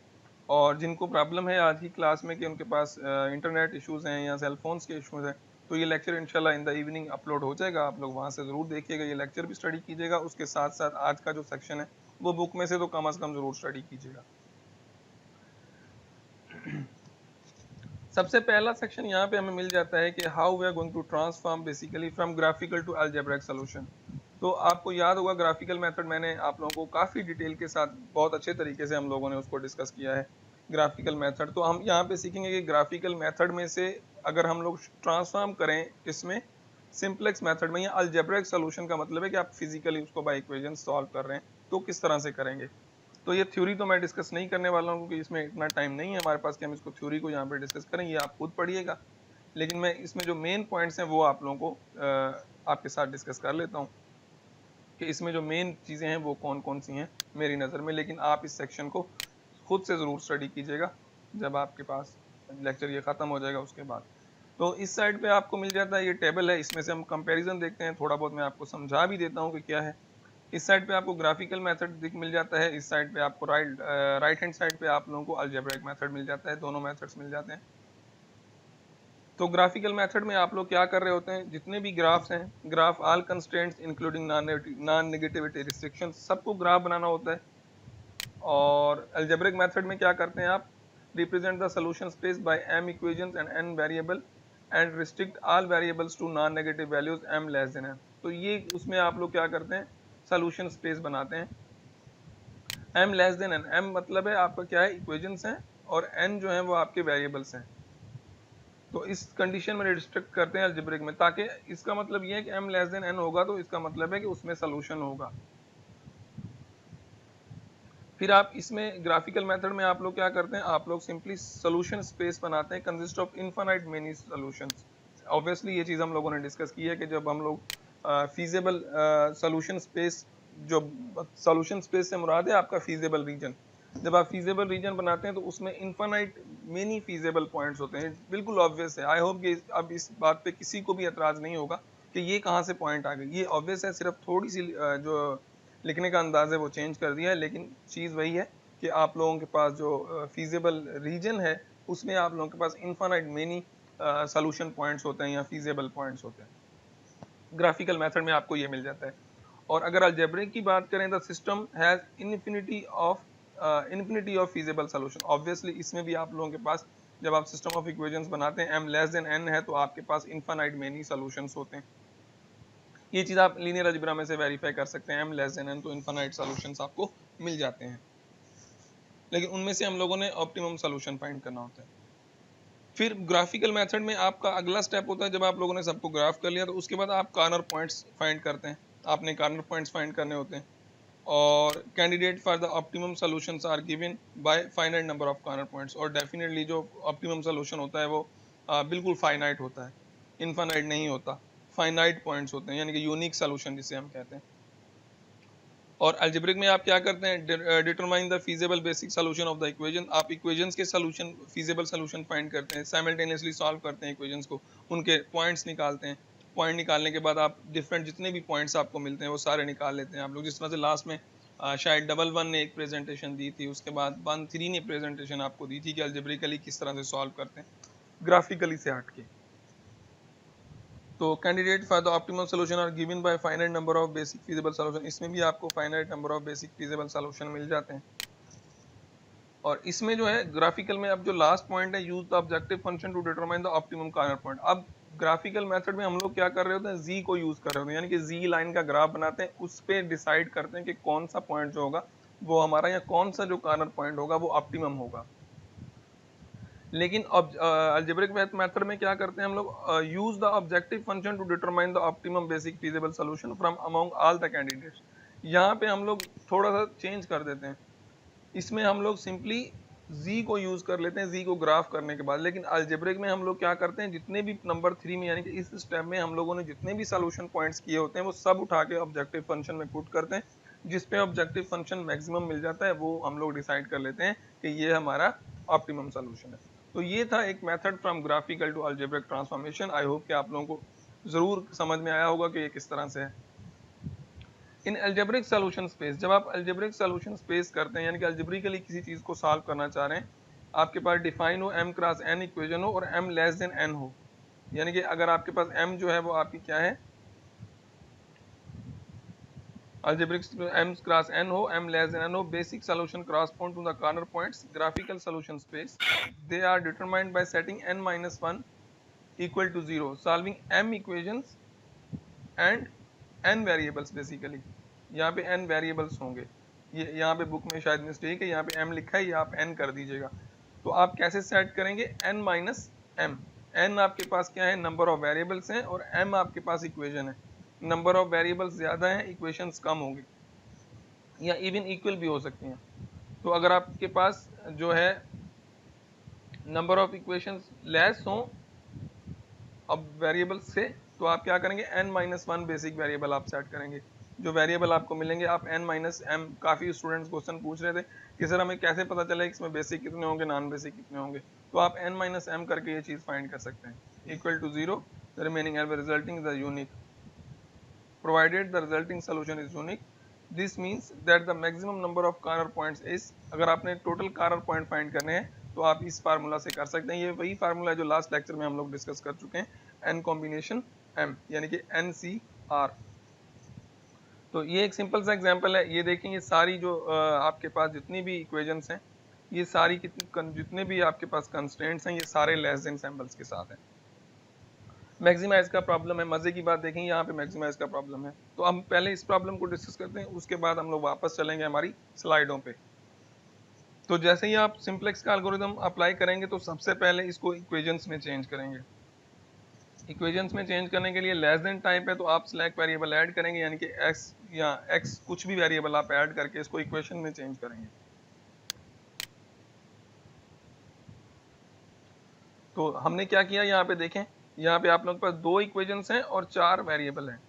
और जिनको प्रॉब्लम है आज की क्लास में कि उनके पास इंटरनेट इश्यूज हैं या सेल फोन्स के इश्यूज हैं, तो ये लेक्चर इंशाल्लाह इन द इवनिंग अपलोड हो जाएगा, आप लोग वहाँ से ज़रूर देखिएगा, ये लेक्चर भी स्टडी कीजिएगा। उसके साथ साथ आज का जो सेक्शन है वो बुक में से तो कम से कम ज़रूर स्टडी कीजिएगा। सबसे पहला सेक्शन यहाँ पे हमें मिल जाता है कि how we are going to transform basically from graphical to algebraic solution. तो आपको याद होगा ग्राफिकल मेथड मैंने आप लोगों को काफ़ी डिटेल के साथ बहुत अच्छे तरीके से हम लोगों ने उसको डिस्कस किया है, ग्राफिकल मेथड। तो हम यहाँ पे सीखेंगे कि ग्राफिकल मेथड में से अगर हम लोग ट्रांसफॉर्म करें इसमें सिंपलेक्स मेथड में, या अलजेब्रिक सॉल्यूशन का मतलब है कि आप फिजिकली उसको बाय इक्वेशन सॉल्व कर रहे हैं, तो किस तरह से करेंगे। तो ये थ्योरी तो मैं डिस्कस नहीं करने वाला हूँ क्योंकि इसमें इतना टाइम नहीं है हमारे पास कि हम इसको थ्योरी को यहाँ पे डिस्कस करें, ये आप खुद पढ़िएगा। लेकिन मैं इसमें जो मेन पॉइंट्स हैं वो आप लोगों को आपके साथ डिस्कस कर लेता हूँ कि इसमें जो मेन चीज़ें हैं वो कौन कौन सी हैं मेरी नज़र में। लेकिन आप इस सेक्शन को खुद से ज़रूर स्टडी कीजिएगा जब आपके पास लेक्चर ये ख़त्म हो जाएगा उसके बाद। तो इस साइड पे आपको मिल जाता है, ये टेबल है, इसमें से हम कंपैरिजन देखते हैं, थोड़ा बहुत मैं आपको समझा भी देता हूँ कि क्या है। इस साइड पे आपको ग्राफिकल मेथड मिल जाता है, इस साइड पे आपको राइट हैंड साइड पे आप लोगों को अलजेब्रिक मेथड मिल जाता है, दोनों मेथड्स मिल जाते हैं। तो ग्राफिकल मेथड में आप लोग क्या कर रहे होते हैं, जितने भी ग्राफ्स हैं, graph all constraints including non negativity restriction, सबको ग्राफ बनाना होता है। और अलजेब्रिक मेथड में क्या करते हैं आप, represent the solution space by m equations and n variable and restrict all variables to non negative values m less than n। तो ये उसमें आप लोग क्या करते हैं, सॉल्यूशन स्पेस बनाते हैं। m less than n, m मतलब है आपका क्या है, इक्वेशंस हैं, और n जो है वो आपके वेरिएबल्स हैं। तो इस कंडीशन में रिस्ट्रिक्ट करते हैं अलजेब्रिक में, ताकि इसका मतलब ये है कि m लेस देन n होगा तो इसका मतलब है कि उसमें सॉल्यूशन होगा। फिर आप इसमें ग्राफिकल मेथड में आप लोग क्या करते हैं, आप लोग सिंपली सोल्यूशन स्पेस बनाते हैं consist of infinite many solutions. Obviously ये चीज़ हम लोगों ने डिस्कस की है कि जब हम लोग फीजेबल सोल्यूशन स्पेस, जो सोल्यूशन स्पेस से मुराद है आपका फीजेबल रीजन, जब आप फीजेबल रीजन बनाते हैं तो उसमें इनफाइनाइट मेनी फीजेबल पॉइंट्स होते हैं। बिल्कुल ऑब्वियस है, आई होप कि अब इस बात पे किसी को भी एतराज़ नहीं होगा कि ये कहाँ से पॉइंट आ गई। ये ऑब्वियस है, सिर्फ थोड़ी सी जो लिखने का अंदाज है वो चेंज कर दिया है, लेकिन चीज़ वही है कि आप लोगों के पास जो फीजेबल रीजन है उसमें आप लोगों के पास इनफाइनाइट मेनी सोल्यूशन पॉइंट्स होते हैं या फीजेबल पॉइंट्स होते हैं। ग्राफिकल मेथड में आपको ये मिल जाता है। और अगर अलजेब्रिक की बात करें, the system has infinity of feasible solution. Obviously इसमें भी आप लोगों के पास जब आप सिस्टम ऑफ इक्वेशंस बनाते हैं, m लेस देन n है तो आपके पास इनफाइनाइट मेनी सॉल्यूशंस होते हैं। ये चीज़ आप लीनियर अलजेब्रा में से वेरीफाई कर सकते हैं, m लेस देन n तो इनफाइनाइट सॉल्यूशंस आपको मिल जाते हैं, लेकिन उनमें से हम लोगों ने ऑप्टिमम सॉल्यूशन फाइंड करना होता है। फिर ग्राफिकल मेथड में आपका अगला स्टेप होता है, जब आप लोगों ने सबको ग्राफ कर लिया तो उसके बाद आप कॉर्नर पॉइंट्स फाइंड करते हैं। आपने कॉर्नर पॉइंट्स फाइंड करने होते हैं और candidate for the optimum solutions are given by finite number of corner points. और डेफिनेटली जो ऑप्टिमम सॉल्यूशन होता है वो बिल्कुल फाइनाइट होता है, इनफाइनाइट नहीं होता। फाइनाइट पॉइंट्स होते हैं, यानी कि यूनिक सॉल्यूशन जिसे हम कहते हैं। और अलजेब्रिक में आप क्या करते हैं, determine the feasible basic solution of the equation. आप इक्वेशंस के सॉल्यूशन, फीजेबल सॉल्यूशन फाइंड करते हैं, साइमल्टेनियसली सॉल्व करते हैं इक्वेशंस को, उनके पॉइंट्स निकालते हैं। पॉइंट निकालने के बाद आप डिफरेंट जितने भी पॉइंट्स आपको मिलते हैं वो सारे निकाल लेते हैं आप लोग। जिस तरह से लास्ट में शायद डबल वन ने एक प्रेजेंटेशन दी थी, उसके बाद 1-3 ने प्रेजेंटेशन आपको दी थी कि अलजेब्रिकली किस तरह से सॉल्व करते हैं ग्राफिकली से हट के। तो candidate for the optimum solution are given by finite number of basic feasible solution. इसमें भी आपको finite number of basic feasible solution मिल जाते हैं। और इसमें जो है ग्राफिकल में अब जो लास्ट पॉइंट है, use the objective function to determine the optimum corner point. अब ग्राफिकल मेथड में हम लोग क्या कर रहे होते हैं, जी को यूज कर रहे होते हैं, यानी कि जी लाइन का ग्राफ बनाते हैं, उस पर डिसाइड करते हैं कि कौन सा पॉइंट जो होगा वो हमारा, या कौन सा जो कॉर्नर पॉइंट होगा वो ऑप्टिमम होगा। लेकिन अलजेब्रिक मेथड में क्या करते हैं हम लोग, use the objective function to determine the optimum basic feasible solution from among all the candidates. यहाँ पे हम लोग थोड़ा सा चेंज कर देते हैं, इसमें हम लोग सिंपली z को यूज कर लेते हैं, z को ग्राफ करने के बाद। लेकिन अलजेब्रिक में हम लोग क्या करते हैं, जितने भी नंबर 3 में यानी कि इस स्टेप में हम लोगों ने जितने भी सॉल्यूशन पॉइंट्स किए होते हैं वो सब उठा के ऑब्जेक्टिव फंक्शन में पुट करते हैं, जिस पे ऑब्जेक्टिव फंक्शन मैक्सिमम मिल जाता है वो हम लोग डिसाइड कर लेते हैं कि ये हमारा ऑप्टिमम सॉल्यूशन है। तो ये था एक method from graphical to algebraic transformation. I hope कि आप लोगों को जरूर समझ में आया होगा कि ये किस तरह से है। इन अलजेब्रिक सॉल्यूशन स्पेस, जब आप अलजेब्रिक सॉल्यूशन स्पेस करते हैं यानी कि अलजेब्रिकली किसी चीज को सॉल्व करना चाह रहे हैं, आपके पास डिफाइन हो m क्रॉस n इक्वेशन हो और m लेस देन n हो, यानी कि अगर आपके पास m जो है वो आपकी क्या है, अलजेब्रिक m क्रॉस n हो, m लेस देन n हो, basic solution correspond to the corner points, graphical solution space, they are determined by setting n-1 equal to 0, solving m equations and n variables. Basically यहाँ पे n variables होंगे, ये यहाँ पे book में शायद mistake है, यहाँ पे m लिखा है, ये आप n कर दीजिएगा। तो आप कैसे सेट करेंगे, n माइनस m, n आपके पास क्या है, नंबर ऑफ वेरिएबल्स हैं, और m आपके पास इक्वेशन है। नंबर ऑफ वेरिएबल्स ज़्यादा हैं, इक्वेशंस कम होंगे, या इवन इक्वल भी हो सकती हैं। तो अगर आपके पास जो है नंबर ऑफ इक्वेशंस लेस हों अब वेरिएबल्स से, तो आप क्या करेंगे, n-1 बेसिक वेरिएबल आप सेट करेंगे। जो वेरिएबल आपको मिलेंगे आप n-m, काफ़ी स्टूडेंट्स क्वेश्चन पूछ रहे थे कि सर हमें कैसे पता चले इसमें बेसिक कितने होंगे, नॉन बेसिक कितने होंगे, तो आप n-m करके ये चीज़ फाइंड कर सकते हैं, equal to 0, the remaining resulting the unique, provided the resulting solution is unique, this means that the maximum number of corner points is, अगर आपने टोटल कॉर्नर पॉइंट फाइंड करने हैं तो आप इस फार्मूला से कर सकते हैं। ये वही फार्मूला है जो लास्ट लेक्चर में हम लोग डिस्कस कर चुके हैं, n कॉम्बिनेशन m, यानी कि NCR। तो ये एक सिंपल सा एग्जांपल है, ये देखें, ये सारी जो आपके पास जितनी भी इक्वेशंस हैं, ये सारी जितने भी आपके पास कंस्ट्रेंट्स हैं, ये सारे लेस देन सिंबल्स के साथ हैं। मैक्सिमाइज का प्रॉब्लम है, मजे की बात देखें यहाँ पे मैक्सिमाइज का प्रॉब्लम है। तो हम पहले इस प्रॉब्लम को डिस्कस करते हैं, उसके बाद हम लोग वापस चलेंगे हमारी स्लाइडों पे। तो जैसे ही आप सिंप्लेक्स का एल्गोरिथम अप्लाई करेंगे तो सबसे पहले इसको इक्वेशंस में चेंज करेंगे। इक्वेशंस में चेंज करने के लिए लेस देन टाइप है तो आप सिलेक्ट वेरिएबल ऐड करेंगे, यानी कि x या x कुछ भी वेरिएबल आप ऐड करके इसको इक्वेशन में चेंज करेंगे। तो हमने क्या किया यहाँ पे देखें, यहाँ पे आप लोगों के पास 2 इक्वेशंस हैं और 4 वेरिएबल हैं।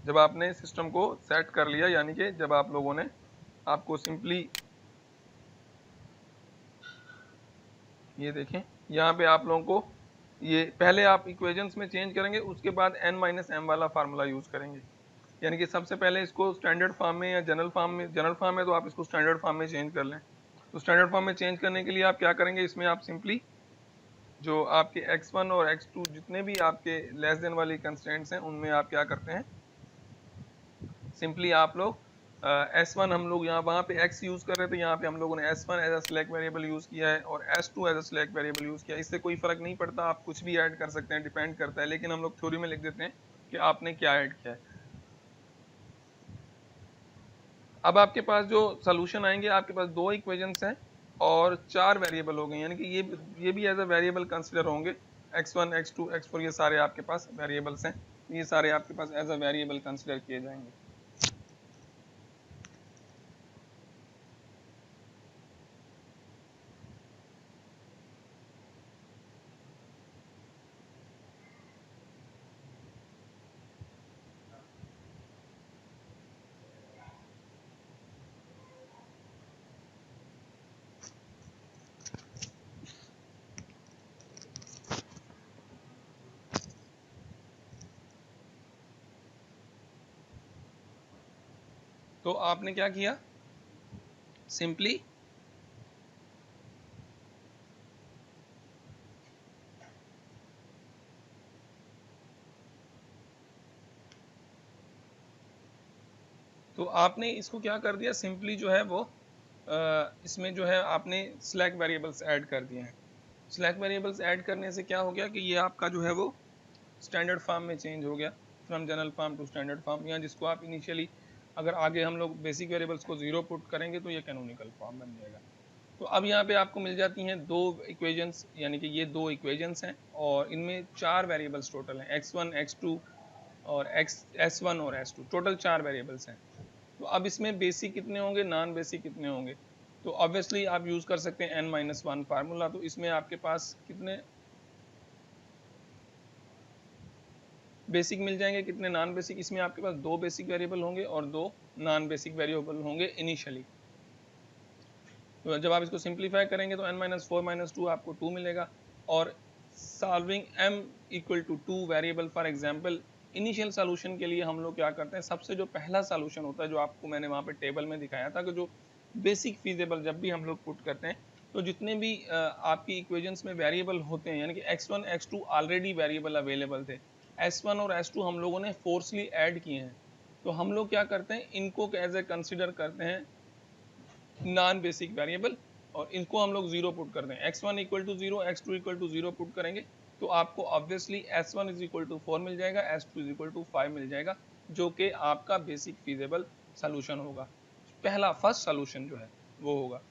जब आपने सिस्टम को सेट कर लिया, यानी कि जब आप लोगों ने आपको सिंपली ये देखें, यहाँ पे आप लोगों को ये पहले आप इक्वेशंस में चेंज करेंगे, उसके बाद n-m वाला फार्मूला यूज करेंगे। यानी कि सबसे पहले इसको स्टैंडर्ड फॉर्म में या जनरल फॉर्म में, जनरल फॉर्म में तो आप इसको स्टैंडर्ड फॉर्म में चेंज कर लें। तो स्टैंडर्ड फॉर्म में चेंज करने के लिए आप क्या करेंगे, इसमें आप सिंपली जो आपके x1 और x2 जितने भी आपके लेस देन वाली कंस्ट्रेंट्स हैं, उनमें आप क्या करते हैं, सिंपली आप लोग S1 हम लोग यहाँ वहाँ पे x यूज़ कर रहे थे, यहाँ पे हम लोगों ने S1 as a select variable use किया है और S2 as a select variable use किया है। इससे कोई फ़र्क नहीं पड़ता, आप कुछ भी ऐड कर सकते हैं, डिपेंड करता है, लेकिन हम लोग थ्योरी में लिख देते हैं कि आपने क्या ऐड किया है। अब आपके पास जो सोल्यूशन आएंगे, आपके पास 2 इक्वेशंस हैं और 4 वेरिएबल हो गए, यानी कि ये भी एज अ वेरिएबल कंसिडर होंगे। x1 x2 x4 ये सारे आपके पास वेरिएबल्स हैं, ये सारे आपके पास एज अ वेरिएबल कंसिडर किए जाएंगे। तो आपने क्या किया, सिंपली तो आपने इसको क्या कर दिया, सिंपली जो है वो इसमें जो है आपने स्लैक वेरिएबल्स ऐड कर दिए हैं। स्लैक वेरिएबल्स ऐड करने से क्या हो गया कि ये आपका जो है वो स्टैंडर्ड फॉर्म में चेंज हो गया, from general form to standard form, या जिसको आप इनिशियली अगर आगे हम लोग बेसिक वेरिएबल्स को 0 पुट करेंगे तो ये कैनोनिकल फॉर्म बन जाएगा। तो अब यहाँ पे आपको मिल जाती हैं 2 इक्वेशंस, यानी कि ये 2 इक्वेशंस हैं और इनमें 4 वेरिएबल्स टोटल हैं, x1 x2 और s1 और s2, टोटल 4 वेरिएबल्स हैं। तो अब इसमें बेसिक कितने होंगे, नॉन बेसिक कितने होंगे, तो ऑब्वियसली आप यूज कर सकते हैं n-1 फार्मूला। तो इसमें आपके पास कितने बेसिक मिल जाएंगे, कितने नॉन बेसिक, इसमें आपके पास 2 बेसिक वेरिएबल होंगे और 2 नॉन बेसिक वेरिएबल होंगे इनिशियली। तो जब आप इसको सिंप्लीफाई करेंगे तो n-4 2 आपको 2 मिलेगा, और solving m equal to 2 variable, for example initial solution के लिए हम लोग क्या करते हैं, सबसे जो पहला सॉल्यूशन होता है जो आपको मैंने वहाँ पे टेबल में दिखाया था कि जो बेसिक फीजेबल जब भी हम लोग पुट करते हैं तो जितने भी आपकी इक्वेशंस में वेरिएबल होते हैं, यानी कि x1 x2 already variable available थे, s1 और s2 हम लोगों ने फोर्सली ऐड किए हैं, तो हम लोग क्या करते हैं, इनको एज ए कंसिडर करते हैं नॉन बेसिक वेरिएबल और इनको हम लोग 0 पुट करते हैं। x1 equal to 0 x2 equal to 0 put करेंगे तो आपको obviously s1 is equal to 4 मिल जाएगा, s2 इज इक्वल टू 5 मिल जाएगा, जो कि आपका बेसिक फीजेबल सोल्यूशन होगा, पहला फर्स्ट सोल्यूशन जो है वो होगा।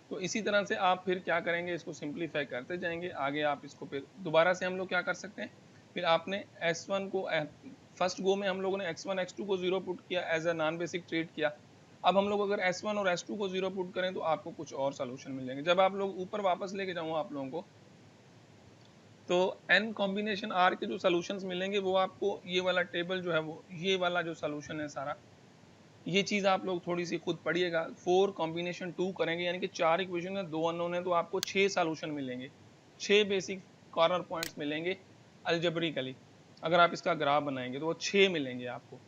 तो इसी तरह से आप फिर क्या करेंगे, इसको सिंप्लीफाई करते जाएंगे आगे, आप इसको फिर दोबारा से हम लोग क्या कर सकते हैं, फिर आपने s1 को फर्स्ट गो में हम लोगों ने x1 x2 को 0 पुट किया, as a non basic treat किया। अब हम लोग अगर s1 और s2 को 0 पुट करें तो आपको कुछ और सोल्यूशन मिल जाएंगे। जब आप लोग ऊपर वापस लेके जाऊँ आप लोगों को, तो n कॉम्बिनेशन r के जो सोल्यूशंस मिलेंगे वो आपको ये वाला टेबल जो है वो ये वाला जो सोल्यूशन है सारा, ये चीज आप लोग थोड़ी सी खुद पढ़िएगा। 4 कॉम्बिनेशन 2 करेंगे, यानी कि 4 इक्वेशन है, 2 अननोन है, तो आपको 6 सॉल्यूशन मिलेंगे, 6 बेसिक कॉर्नर पॉइंट्स मिलेंगे अल्जेब्रिकली। अगर आप इसका ग्राफ बनाएंगे तो वो 6 मिलेंगे आपको।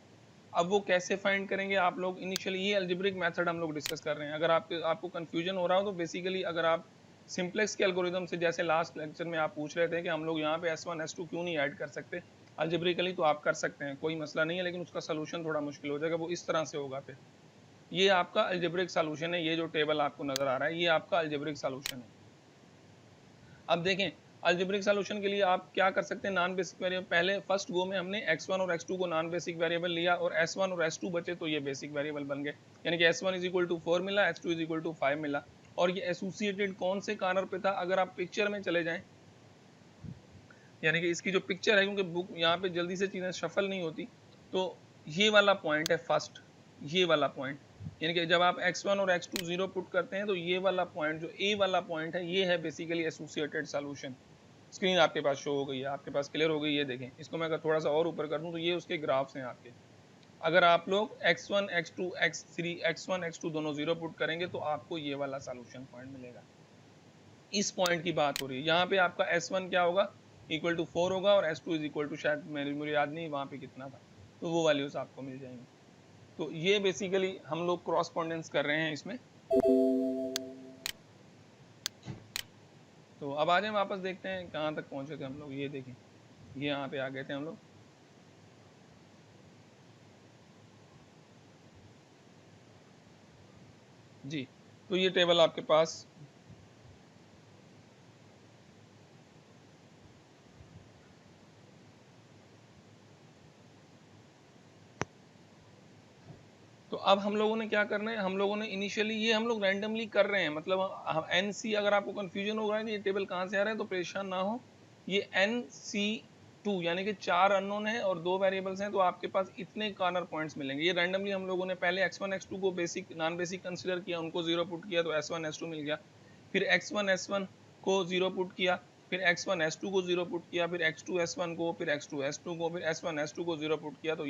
अब वो कैसे फाइंड करेंगे आप लोग, इनिशियली ये अल्जेब्रिक मेथड हम लोग डिस्कस कर रहे हैं। अगर आपको कंफ्यूजन हो रहा हो तो बेसिकली अगर आप सिंप्लेक्स के एल्गोरिदम से, जैसे लास्ट लेक्चर में आप पूछ रहे थे कि हम लोग यहाँ पे s1 s2 क्यों नहीं ऐड कर सकते अल्जेब्रिकली, तो आप कर सकते हैं, कोई मसला नहीं है, लेकिन उसका सोल्यूशन थोड़ा मुश्किल हो जाएगा, वो इस तरह से होगा। फिर ये आपका अल्जेब्रिक सोल्यूशन है, ये जो टेबल आपको नजर आ रहा है ये आपका अल्जेब्रिक सोल्यूशन है। अब देखें अल्जेब्रिक सोल्यूशन के लिए आप क्या कर सकते हैं, नॉन बेसिक वेरिएबल, पहले फर्स्ट गो में हमने x1 और x2 को नॉन बेसिक वेरिएबल लिया और s1 और s2 बचे तो ये बेसिक वेरिएबल बन गए, यानी कि s1 इज इक्वल टू 4 मिला, s2 इज इक्वल टू 5 मिला। और ये एसोसिएटेड कौन से कॉर्नर पे था, अगर आप पिक्चर में चले जाएं, यानी कि इसकी जो पिक्चर है, क्योंकि बुक यहाँ पे जल्दी से चीजें शफल नहीं होती, तो ये वाला पॉइंट है फर्स्ट, ये वाला पॉइंट, यानी कि जब आप x1 और x2 0 पुट करते हैं तो ये वाला पॉइंट जो a वाला पॉइंट है ये है बेसिकली एसोसिएटेड सॉल्यूशन। स्क्रीन आपके पास शो हो गई है, आपके पास क्लियर हो गई, ये देखें। इसको मैं अगर थोड़ा सा और ऊपर कर दूं तो ये उसके ग्राफ्स हैं आपके। अगर आप लोग x1 x2 x3 x1 x2 दोनों 0 पुट करेंगे तो आपको ये वाला सॉल्यूशन पॉइंट मिलेगा। इस पॉइंट की बात हो रही है। यहाँ पे आपका S1 क्या होगा, इक्वल टू 4 होगा, और S2 इज इक्वल टू, शायद मुझे याद नहीं वहाँ पे कितना था, तो वो वैल्यूज आपको मिल जाएंगी। तो ये बेसिकली हम लोग क्रॉसपोंडेंस कर रहे हैं इसमें। तो अब आ जाए वापस, देखते हैं कहाँ तक पहुंचे थे हम लोग। ये देखें, ये यहाँ पे आ गए थे हम लोग। जी, तो ये टेबल आपके पास तो अब हम लोगों ने क्या करना है, हम लोगों ने इनिशियली ये हम लोग रैंडमली कर रहे हैं, मतलब NC, अगर आपको कंफ्यूजन हो रहा है कि ये टेबल कहाँ से आ रहा है तो परेशान ना हो। ये NC2 यानी कि 4 अननोन है और 2 वेरिएबल्स हैं, तो आपके पास इतने कॉर्नर पॉइंट्स मिलेंगे। ये रैंडमली हम लोगों ने पहले x1 x2 को बेसिक नॉन बेसिक कंसिडर किया, उनको 0 पुट किया तो S1 S2 मिल गया। फिर x1 S1 को 0 पुट किया, फिर x1 S2 को 0 पुट किया, फिर x2 S1 को, फिर x2 S2 को, फिर S1 S2 को 0 पुट किया, तो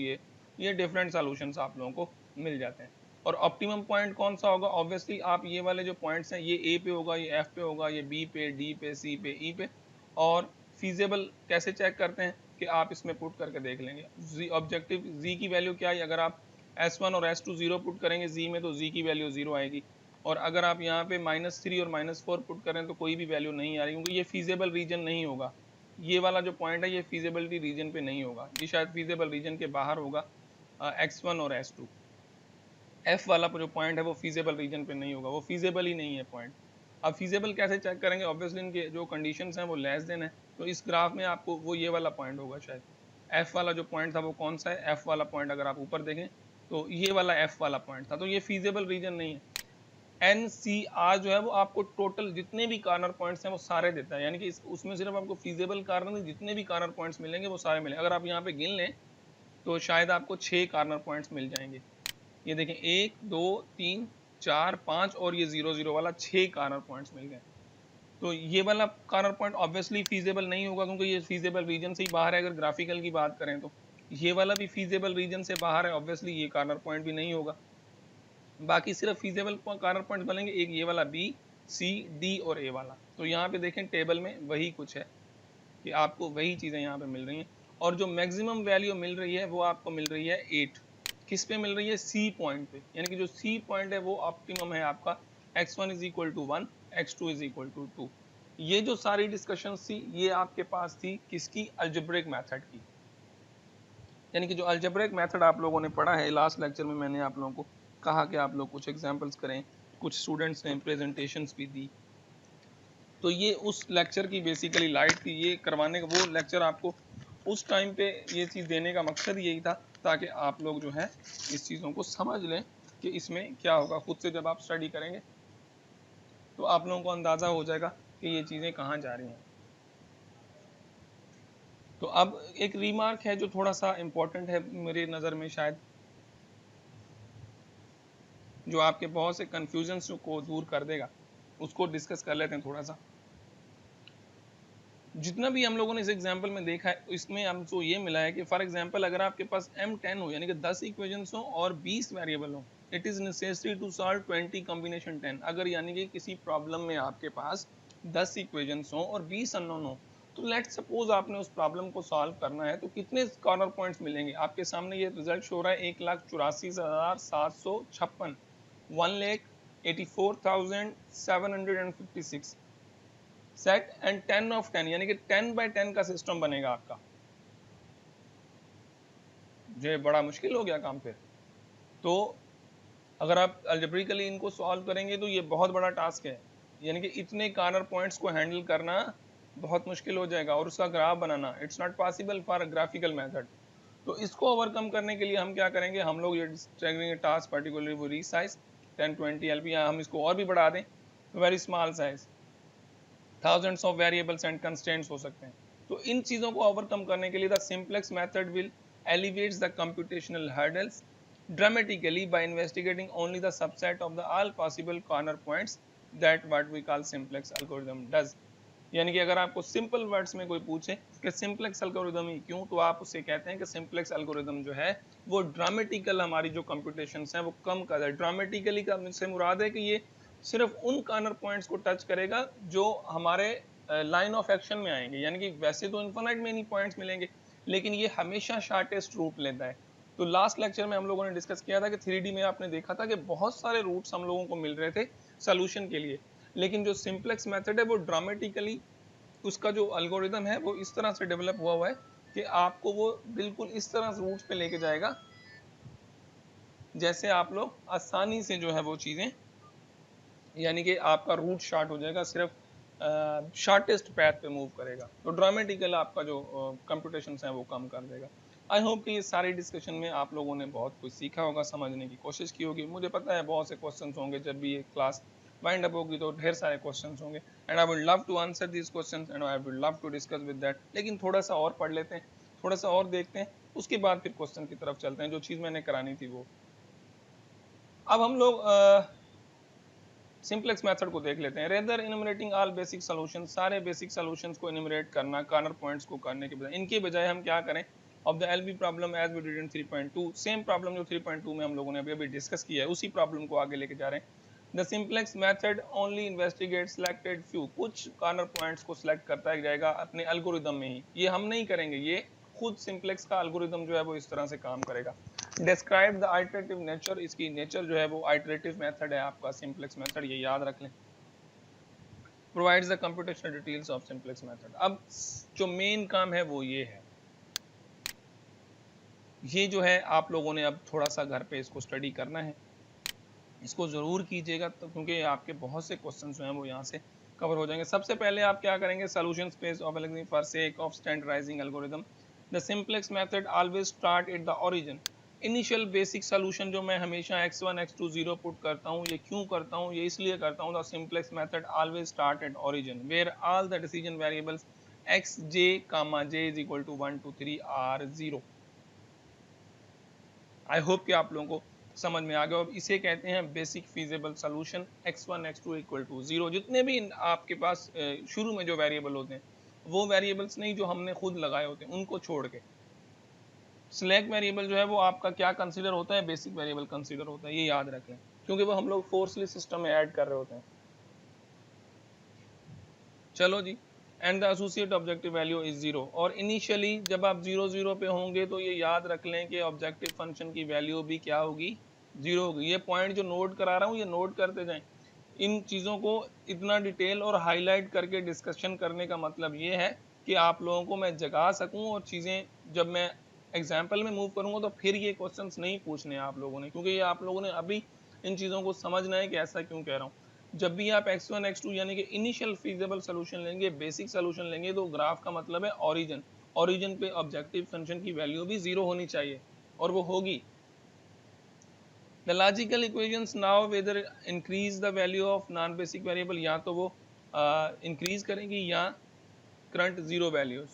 ये डिफरेंट सॉल्यूशंस आप लोगों को मिल जाते हैं। और ऑप्टिमम पॉइंट कौन सा होगा, ऑब्वियसली आप ये वाले जो पॉइंट्स हैं, ये ए पे होगा, ये एफ पे होगा, ये बी पे, डी पे, सी पे, ई पे। और फीजेबल कैसे चेक करते हैं कि आप इसमें पुट करके देख लेंगे। ऑब्जेक्टिव जी की वैल्यू क्या है, अगर आप S1 और S2 0 पुट करेंगे जी में तो जी की वैल्यू 0 आएगी। और अगर आप यहाँ पे -3 और -4 पुट करें तो कोई भी वैल्यू नहीं आ रही, क्योंकि ये फीजेबल रीजन नहीं होगा। ये वाला जो पॉइंट है ये फीजेबिलिटी रीजन पे नहीं होगा, ये शायद फीजेबल रीजन के बाहर होगा, x1 और S2। F वाला जो पॉइंट है वो फीजेबल रीजन पे नहीं होगा, वो फीजेबल ही नहीं है पॉइंट। अब फीजेबल कैसे चेक करेंगे, ऑब्वियसली इनके जो कंडीशंस हैं वो लेस देन है, तो इस ग्राफ में आपको वो ये वाला पॉइंट होगा शायद। F वाला जो पॉइंट था वो कौन सा है, F वाला पॉइंट अगर आप ऊपर देखें तो ये वाला F वाला पॉइंट था, तो ये फीजेबल रीजन नहीं है। NCR जो है वो आपको टोटल जितने भी कॉर्नर पॉइंट्स हैं वो सारे देता है, यानी कि उसमें सिर्फ आपको फीजेबल कॉर्नर, जितने भी कॉर्नर पॉइंट्स मिलेंगे वो सारे मिलेंगे। अगर आप यहाँ पे गिन लें तो शायद आपको 6 कॉर्नर पॉइंट्स मिल जाएंगे। ये देखें, 1 2 3 4 5 और ये 0 0 वाला 6 कॉर्नर पॉइंट्स मिल गए। तो ये वाला कॉर्नर पॉइंट ऑब्वियसली फीजेबल नहीं होगा, क्योंकि ये फीजेबल रीजन से ही बाहर है। अगर ग्राफिकल की बात करें तो ये वाला भी फीजेबल रीजन से बाहर है, ऑब्वियसली ये कॉर्नर पॉइंट भी नहीं होगा। बाकी सिर्फ फीजेबल कॉर्नर पॉइंट बनेंगे, एक ये वाला B, C, D और A वाला। तो यहाँ पे देखें टेबल में वही कुछ है कि आपको वही चीज़ें यहाँ पे मिल रही हैं। और जो मैक्सिमम वैल्यू मिल रही है वो आपको मिल रही है 8। किस पे मिल रही है, C पॉइंट पे, यानी कि जो C पॉइंट है वो ऑप्टिमम है आपका। x1 is equal to 1, x2 is equal to 2। ये जो सारी डिस्कशन थी ये आपके पास थी किसकी, अलजेब्रिक मेथड की। यानी कि जो अलजेब्रिक मेथड आप लोगों ने पढ़ा है, लास्ट लेक्चर में मैंने आप लोगों को कहा कि आप लोग कुछ एग्जांपल्स करें, कुछ स्टूडेंट्स ने प्रेजेंटेशंस भी दी, तो ये उस लेक्चर की बेसिकली लाइट थी। ये करवाने का वो लेक्चर आपको उस टाइम पे ये चीज़ देने का मकसद यही था, ताकि आप लोग जो है इस चीज़ों को समझ लें कि इसमें क्या होगा। खुद से जब आप स्टडी करेंगे तो आप लोगों को अंदाज़ा हो जाएगा कि ये चीज़ें कहाँ जा रही हैं। तो अब एक रिमार्क है जो थोड़ा सा इम्पोर्टेंट है मेरी नज़र में, शायद जो आपके बहुत से कन्फ्यूजन्स को दूर कर देगा, उसको डिस्कस कर लेते हैं थोड़ा सा। जितना भी हम लोगों ने इस एग्जाम्पल में देखा है इसमें हमको ये मिला है कि फॉर एग्जाम्पल अगर आपके पास M10 हो, यानी कि 10 इक्वेशंस हो और 20 वेरिएबल हो, it is necessary to solve 20 combination 10। अगर यानी कि किसी प्रॉब्लम में आपके पास 10 इक्वेशंस हो और 20 अननोन हो, तो लेट्स सपोज आपने उस प्रॉब्लम को सॉल्व करना है, तो कितने कॉर्नर पॉइंट्स मिलेंगे आपके सामने। ये रिजल्ट शो रहा है 1,84,756, 1,84,756 सेट एंड 10 ऑफ 10, यानी कि 10 बाय 10 का सिस्टम बनेगा आपका। जो बड़ा मुश्किल हो गया काम फिर। तो अगर आप अलजेब्रिकली इनको सॉल्व करेंगे तो ये बहुत बड़ा टास्क है, यानी कि इतने कॉर्नर पॉइंट्स को हैंडल करना बहुत मुश्किल हो जाएगा, और उसका graph banana it's not possible for graphical method. तो इसको ओवरकम करने के लिए हम क्या करेंगे, हम लोग ये करेंगे टास्क पर्टिकुलरली वो रीसाइज 1020 LP, या हम इसको और भी बढ़ा दें तो very small size, thousands of variables and constraints हो सकते हैं। तो इन चीज़ों को ओवरकम करने के लिए the simplex method will elevates the computational hurdles dramatically by investigating only the subset of the all possible corner points that what we call simplex algorithm does। यानी कि अगर आपको सिंपल वर्ड्स में कोई पूछे कि सिंप्लेक्स एल्गोरिदम ही क्यों, तो आप उससे कहते हैं कि सिंप्लेक्स एल्गोरिदम जो है वो ड्रामेटिकल हमारी जो कंप्यूटेशंस हैं वो कम कर है। ड्रामेटिकली का से मुराद है कि ये सिर्फ उन कॉर्नर पॉइंट्स को टच करेगा जो हमारे लाइन ऑफ एक्शन में आएंगे, यानी कि वैसे तो इन्फिनाइट मेनी पॉइंट्स मिलेंगे लेकिन ये हमेशा शॉर्टेस्ट रूट लेता है। तो लास्ट लेक्चर में हम लोगों ने डिस्कस किया था कि 3D में आपने देखा था कि बहुत सारे रूट्स हम लोगों को मिल रहे थे सोल्यूशन के लिए, लेकिन जो सिंप्लेक्स मेथड है वो ड्रामेटिकली उसका जो एल्गोरिदम है वो इस तरह से डेवलप हुआ है कि आपको वो बिल्कुल इस तरह रूट्स पे लेके जाएगा जैसे आप लोग आसानी से जो है वो चीजें, यानी कि आपका रूट शॉर्ट हो जाएगा, सिर्फ शॉर्टेस्ट पैथ पे मूव करेगा। तो ड्रामेटिकल आपका जो कंप्यूटेशंस है वो कम कर देगा। आई होप कि ये सारी डिस्कशन में आप लोगों ने बहुत कुछ सीखा होगा, समझने की कोशिश की होगी। मुझे पता है बहुत से क्वेश्चंस होंगे, जब भी ये क्लास वाइंड अप होगी तो ढेर सारे क्वेश्चंस होंगे and I would love to answer these questions and I would love to discuss with that. लेकिन थोड़ा सा और पढ़ लेते हैं, थोड़ा सा और देखते हैं, उसके बाद फिर क्वेश्चन की तरफ चलते हैं। जो चीज़ मैंने करानी थी वो अब हम लोग सिंप्लेक्स मेथड को देख लेते हैं। रेदर इनुमरेटिंग ऑल बेसिक सॉल्यूशन, सारे बेसिक सॉल्यूशंस को इनुमरेट करना कॉर्नर पॉइंट्स को करने के बजाय, इनके बजाय हम क्या करें of the LB problem as we did in 3.2, same problem जो 3.2 में हम लोगों ने अभी डिस्कस किया है उसी प्रॉब्लम को आगे लेके जा रहे हैं। The simplex method only investigate selected few, कुछ कॉर्नर पॉइंट्स को सिलेक्ट करता जाएगा अपने एल्गोरिदम में ही, ये हम नहीं करेंगे, ये खुद सिंप्लेक्स का एल्गोरिदम जो है वो इस तरह से काम करेगा। डिस्क्राइब द आइटरेटिव नेचर, इसकी नेचर जो है वो आइटरेटिव मेथड है आपका सिंप्लेक्स मेथड, ये याद रख लें। Provides the computational details of simplex method. अब जो मेन काम है वो ये है, ये जो है आप लोगों ने अब थोड़ा सा घर पे इसको स्टडी करना है, इसको जरूर कीजिएगा, तो क्योंकि आपके बहुत से क्वेश्चन जो हैं वो यहाँ से कवर हो जाएंगे। सबसे पहले आप क्या करेंगे, solution space of algorithm for sake of standardising algorithm the simplex method always start at the origin. Initial basic solution जो मैं हमेशा x1 x2 0 पुट करता हूँ, ये क्यों करता हूँ, ये इसलिए करता हूँ the simplex method always start at origin where all the decision variables x j j is equal to 1 2 3 are 0। I hope कि आप लोगों को समझ में आ गया। अब इसे कहते हैं basic feasible solution x1 x2 equal to 0। जितने भी आपके पास शुरू में जो वेरिएबल होते हैं वो वेरिएबल्स नहीं जो हमने खुद लगाए होते हैं, उनको छोड़ के सिलेक्ट वेरिएबल जो है वो आपका क्या कंसीडर होता है, बेसिक वेरिएबल कंसीडर होता है, ये याद रखें, क्योंकि वो हम लोग फोर्सली सिस्टम में ऐड कर रहे होते हैं। चलो जी, and the associate objective value is 0, और इनिशियली जब आप 0 0 पे होंगे तो ये याद रख लें कि ऑब्जेक्टिव फंक्शन की वैल्यू भी क्या होगी, 0 होगी। ये पॉइंट जो नोट करा रहा हूँ ये नोट करते जाएं। इन चीज़ों को इतना डिटेल और हाईलाइट करके डिस्कशन करने का मतलब ये है कि आप लोगों को मैं जगा सकूं, और चीज़ें जब मैं एग्जाम्पल में मूव करूंगा तो फिर ये क्वेश्चंस नहीं पूछने आप लोगों ने, क्योंकि ये आप लोगों ने अभी इन चीज़ों को समझना है कि ऐसा क्यों कह रहा हूँ। जब भी आप x1 x2 यानी कि इनिशियल फीजेबल सोल्यूशन लेंगे, बेसिक सोल्यूशन लेंगे, तो ग्राफ का मतलब है ओरिजिन, ओरिजिन पे ऑब्जेक्टिव फंक्शन की वैल्यू भी 0 होनी चाहिए, और वो होगी। The logical equations now whether increase the value of non basic variable, या तो वो इंक्रीज करेंगी या करंट 0 वैल्यूज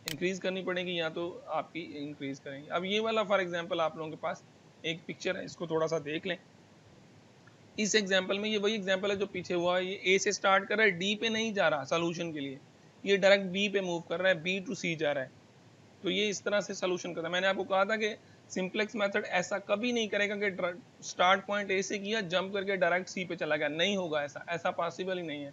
इंक्रीज करनी पड़ेगी, या तो आपकी इंक्रीज करेंगी। अब ये वाला फॉर एग्जांपल आप लोगों के पास एक पिक्चर है, इसको थोड़ा सा देख लें। इस एग्जांपल में ये वही एग्जांपल है जो पीछे हुआ है, ये ए से स्टार्ट कर रहा है, डी पे नहीं जा रहा सोल्यूशन के लिए, ये डायरेक्ट बी पे मूव कर रहा है, बी टू सी जा रहा है। तो ये इस तरह से सोल्यूशन करता है। मैंने आपको कहा था कि सिंप्लेक्स मेथड ऐसा कभी नहीं करेगा कि स्टार्ट पॉइंट ए से किया जंप करके डायरेक्ट सी पे चला गया, नहीं होगा, ऐसा ऐसा पॉसिबल ही नहीं है।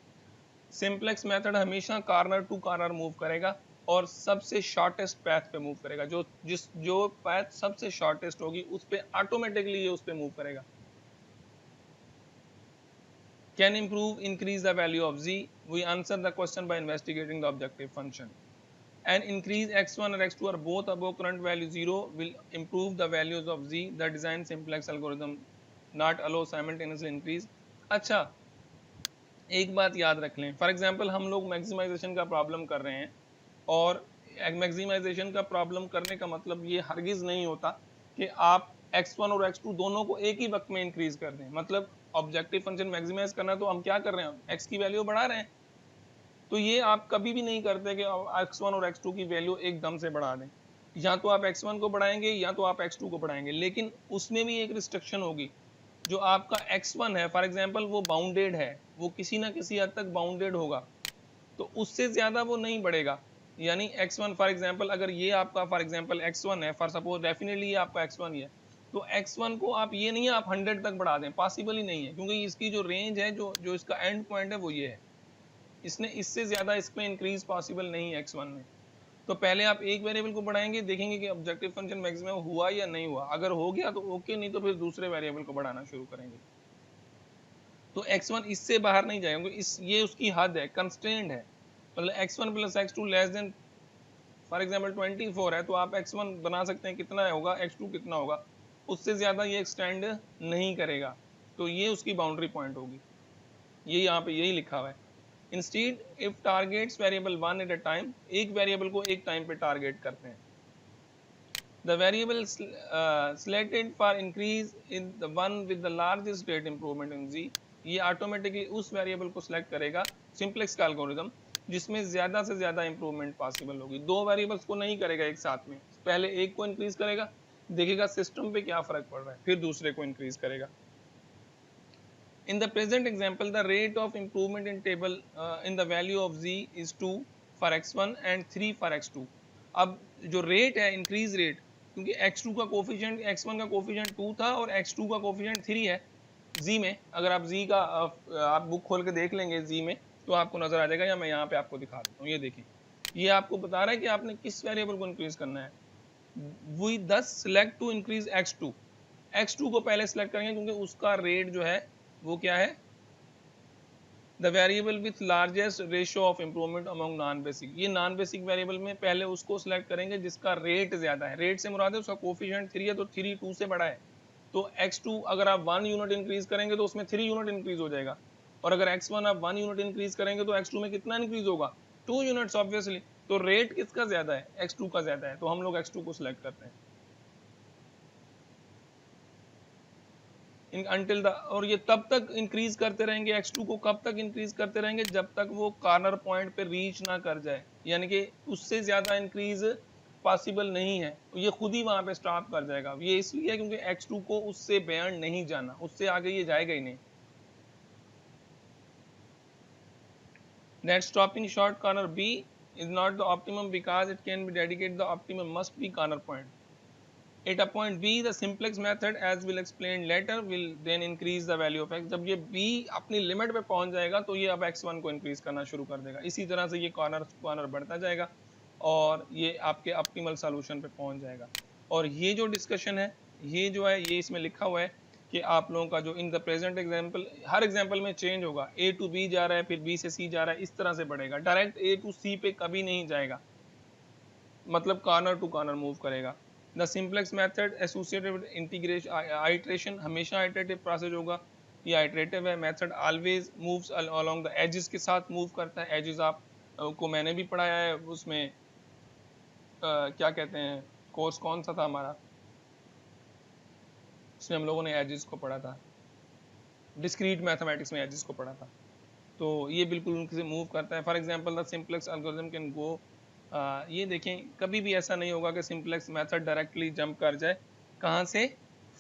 सिंप्लेक्स मेथड हमेशा कॉर्नर टू कॉर्नर मूव करेगा और सबसे शॉर्टेस्ट पैथ पे मूव करेगा। जो पैथ सबसे शॉर्टेस्ट होगी उस पे ऑटोमेटिकली ये उस पे मूव करेगा। Can improve increase the value of z? We answer the question by investigating the objective function. And increase x1 or x2 are both above current value 0 will improve the values of z. The design simplex algorithm not allow simultaneously increase. अच्छा, एक बात याद रख लें, for example हम लोग maximisation का problem कर रहे हैं, और मैक्सिमाइजेशन का प्रॉब्लम करने का मतलब ये हरगिज नहीं होता कि आप x1 और x2 दोनों को एक ही वक्त में इंक्रीज कर दें। मतलब ऑब्जेक्टिव फंक्शन मैक्सिमाइज करना है तो हम क्या कर रहे हैं, x की वैल्यू बढ़ा रहे हैं। तो ये आप कभी भी नहीं करते कि x1 और x2 की वैल्यू एकदम से बढ़ा दें, या तो आप x1 को बढ़ाएंगे या तो आप x2 को बढ़ाएंगे, लेकिन उसमें भी एक रिस्ट्रिक्शन होगी। जो आपका x1 है फॉर एग्जांपल वो बाउंडेड है, वो किसी ना किसी हद तक बाउंडेड होगा, तो उससे ज्यादा वो नहीं बढ़ेगा। यानी x1 फॉर एग्जांपल अगर ये आपका फॉर एग्जांपल x1 है, फॉर सपोज डेफिनेटली ये आपका x1 ही है, तो x1 को आप ये नहीं है आप 100 तक बढ़ा दें, पॉसिबल ही नहीं है, क्योंकि इसकी जो रेंज है, जो जो इसका एंड पॉइंट है वो ये है, इसने इससे ज्यादा इसमें इंक्रीज पॉसिबल नहीं है x1 में। तो पहले आप एक वेरिएबल को बढ़ाएंगे, देखेंगे कि ऑब्जेक्टिव फंक्शन मैक्सिमम हुआ या नहीं हुआ, अगर हो गया तो ओके, नहीं तो फिर दूसरे वेरिएबल को बढ़ाना शुरू करेंगे। तो x1 इससे बाहर नहीं जाएंगे, इस ये उसकी हद है, कंस्ट्रेंट है, मतलब x1 plus x2 less than for example 24 है, तो आप x1 बना सकते हैं कितना होगा, x2 कितना होगा, उससे ज्यादा ये एक्सटेंड नहीं करेगा, तो ये उसकी बाउंड्री पॉइंट होगी, ये यहाँ पे यही लिखा हुआ है। Instead if targets variable one at a time, एक वेरिएबल को एक टाइम पे टारगेट करते हैं। The variable selected for increase in the one with the largest rate improvement in z, ये ऑटोमेटिकली उस वेरिएबल को सिलेक्ट करेगा सिंपलेक्स का एल्गोरिथम जिसमें ज्यादा से ज्यादा इंप्रूवमेंट पॉसिबल होगी। दो वेरिएबल्स को नहीं करेगा एक साथ में, पहले एक को इंक्रीज करेगा, देखेगा सिस्टम पे क्या फर्क पड़ रहा है, फिर दूसरे को इंक्रीज करेगा। In the present example, the rate of improvement in table in the value of z is 2 for x1 and 3 for x2। अब जो रेट है इंक्रीज रेट, क्योंकि x2 का कोफिशिएंट x1 का कोफिशिएंट 2 था और x2 का कोफिशिएंट 3 है z में। अगर आप z का आप बुक खोल के देख लेंगे z में, तो आपको नजर आ जाएगा, या मैं यहाँ पे आपको दिखा देता हूँ। ये देखिए, ये आपको बता रहा है कि आपने किस वेरिएबल को इंक्रीज करना है। वी दस select to increase x2, x2 को पहले सिलेक्ट करेंगे क्योंकि उसका रेट जो है वो क्या है, the variable with largest ratio of improvement among non basic. ये नॉन बेसिक वेरिएबल में पहले उसको सिलेक्ट करेंगे जिसका रेट ज्यादा है, रेट से मुराद है उसका कोफिशिएंट 3 है, तो 3 2 से बड़ा है, तो x2 अगर आप 1 यूनिट इंक्रीज करेंगे तो उसमें 3 यूनिट इंक्रीज हो जाएगा, और अगर x1 आप 1 यूनिट इंक्रीज करेंगे तो x2 में कितना इंक्रीज होगा, 2 यूनिट्स ऑब्वियसली। तो रेट किसका ज्यादा है, x2 का ज्यादा है, तो हम लोग x2 को सिलेक्ट करते हैं। अनटिल द, और ये तब तक इंक्रीज करते रहेंगे, x2 को कब तक इंक्रीज करते रहेंगे, जब तक वो कॉर्नर पॉइंट पे रीच ना कर जाए, यानी कि उससे ज्यादा इंक्रीज पॉसिबल नहीं है, ये खुद ही वहां पे स्टॉप कर जाएगा। ये इसलिए है क्योंकि x2 को उससे बियॉन्ड नहीं जाना, उससे आगे ये जाएगा ही नहीं। That stopping short corner B is not the optimum because it can be dedicated, the optimum must be corner point. At a point B, the simplex method as will explain later will then increase the value of x। जब ये B अपनी limit पे पहुंच जाएगा तो ये अब x1 को इंक्रीज करना शुरू कर देगा, इसी तरह से ये कॉर्नर कॉर्नर बढ़ता जाएगा और ये आपके ऑप्टिमल सॉल्यूशन पे पहुंच जाएगा। और ये जो डिस्कशन है, ये जो है, ये इसमें लिखा हुआ है कि आप लोगों का जो in the present example, her example में चेंज होगा, A to B जा रहा है, फिर B से C जा रहा है, इस तरह से बढ़ेगा, डायरेक्ट A to C पे कभी नहीं जाएगा, मतलब कॉर्नर टू कॉर्नर मूव करेगा। The simplex method associated with integration iteration, हमेशा आइट्रेटिव प्रोसेस होगा, ये आइट्रेटिव है। Method always moves along the edges के साथ मूव करता है। एजेस आप को मैंने भी पढ़ाया है, उसमें क्या कहते हैं, कोर्स कौन सा था हमारा, इसमें हम लोगों ने एजेस को पढ़ा था, डिस्क्रीट मैथमेटिक्स में एजेस को पढ़ा था। तो ये बिल्कुल उनसे मूव करता है। For example the simplex algorithm can go, ये देखें, कभी भी ऐसा नहीं होगा कि सिंपलेक्स मेथड डायरेक्टली जंप कर जाए, कहाँ से,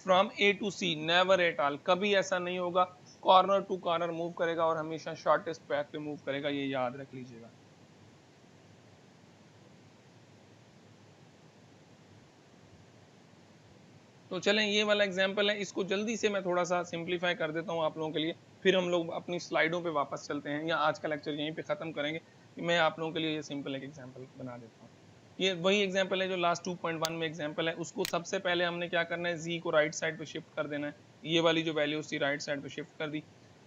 from A to C, never at all, कभी ऐसा नहीं होगा, कॉर्नर टू कॉर्नर मूव करेगा और हमेशा शॉर्टेस्ट पैथ पे मूव करेगा, ये याद रख लीजिएगा। तो चलें, ये वाला एग्जाम्पल है, इसको जल्दी से मैं थोड़ा सा सिंप्लीफाई कर देता हूँ आप लोगों के लिए, फिर हम लोग अपनी स्लाइडों पे वापस चलते हैं, या आज का लेक्चर यहीं पे ख़त्म करेंगे। मैं आप लोगों के लिए ये सिंपल एक एग्जाम्पल बना देता हूँ। ये वही एग्जाम्पल है जो लास्ट 2.1 में एग्जाम्पल है, उसको सबसे पहले हमने क्या करना है, जी को राइट साइड पे शिफ्ट कर देना है, ये वाली जो वैल्यू थी राइट साइड पे शिफ्ट कर दी,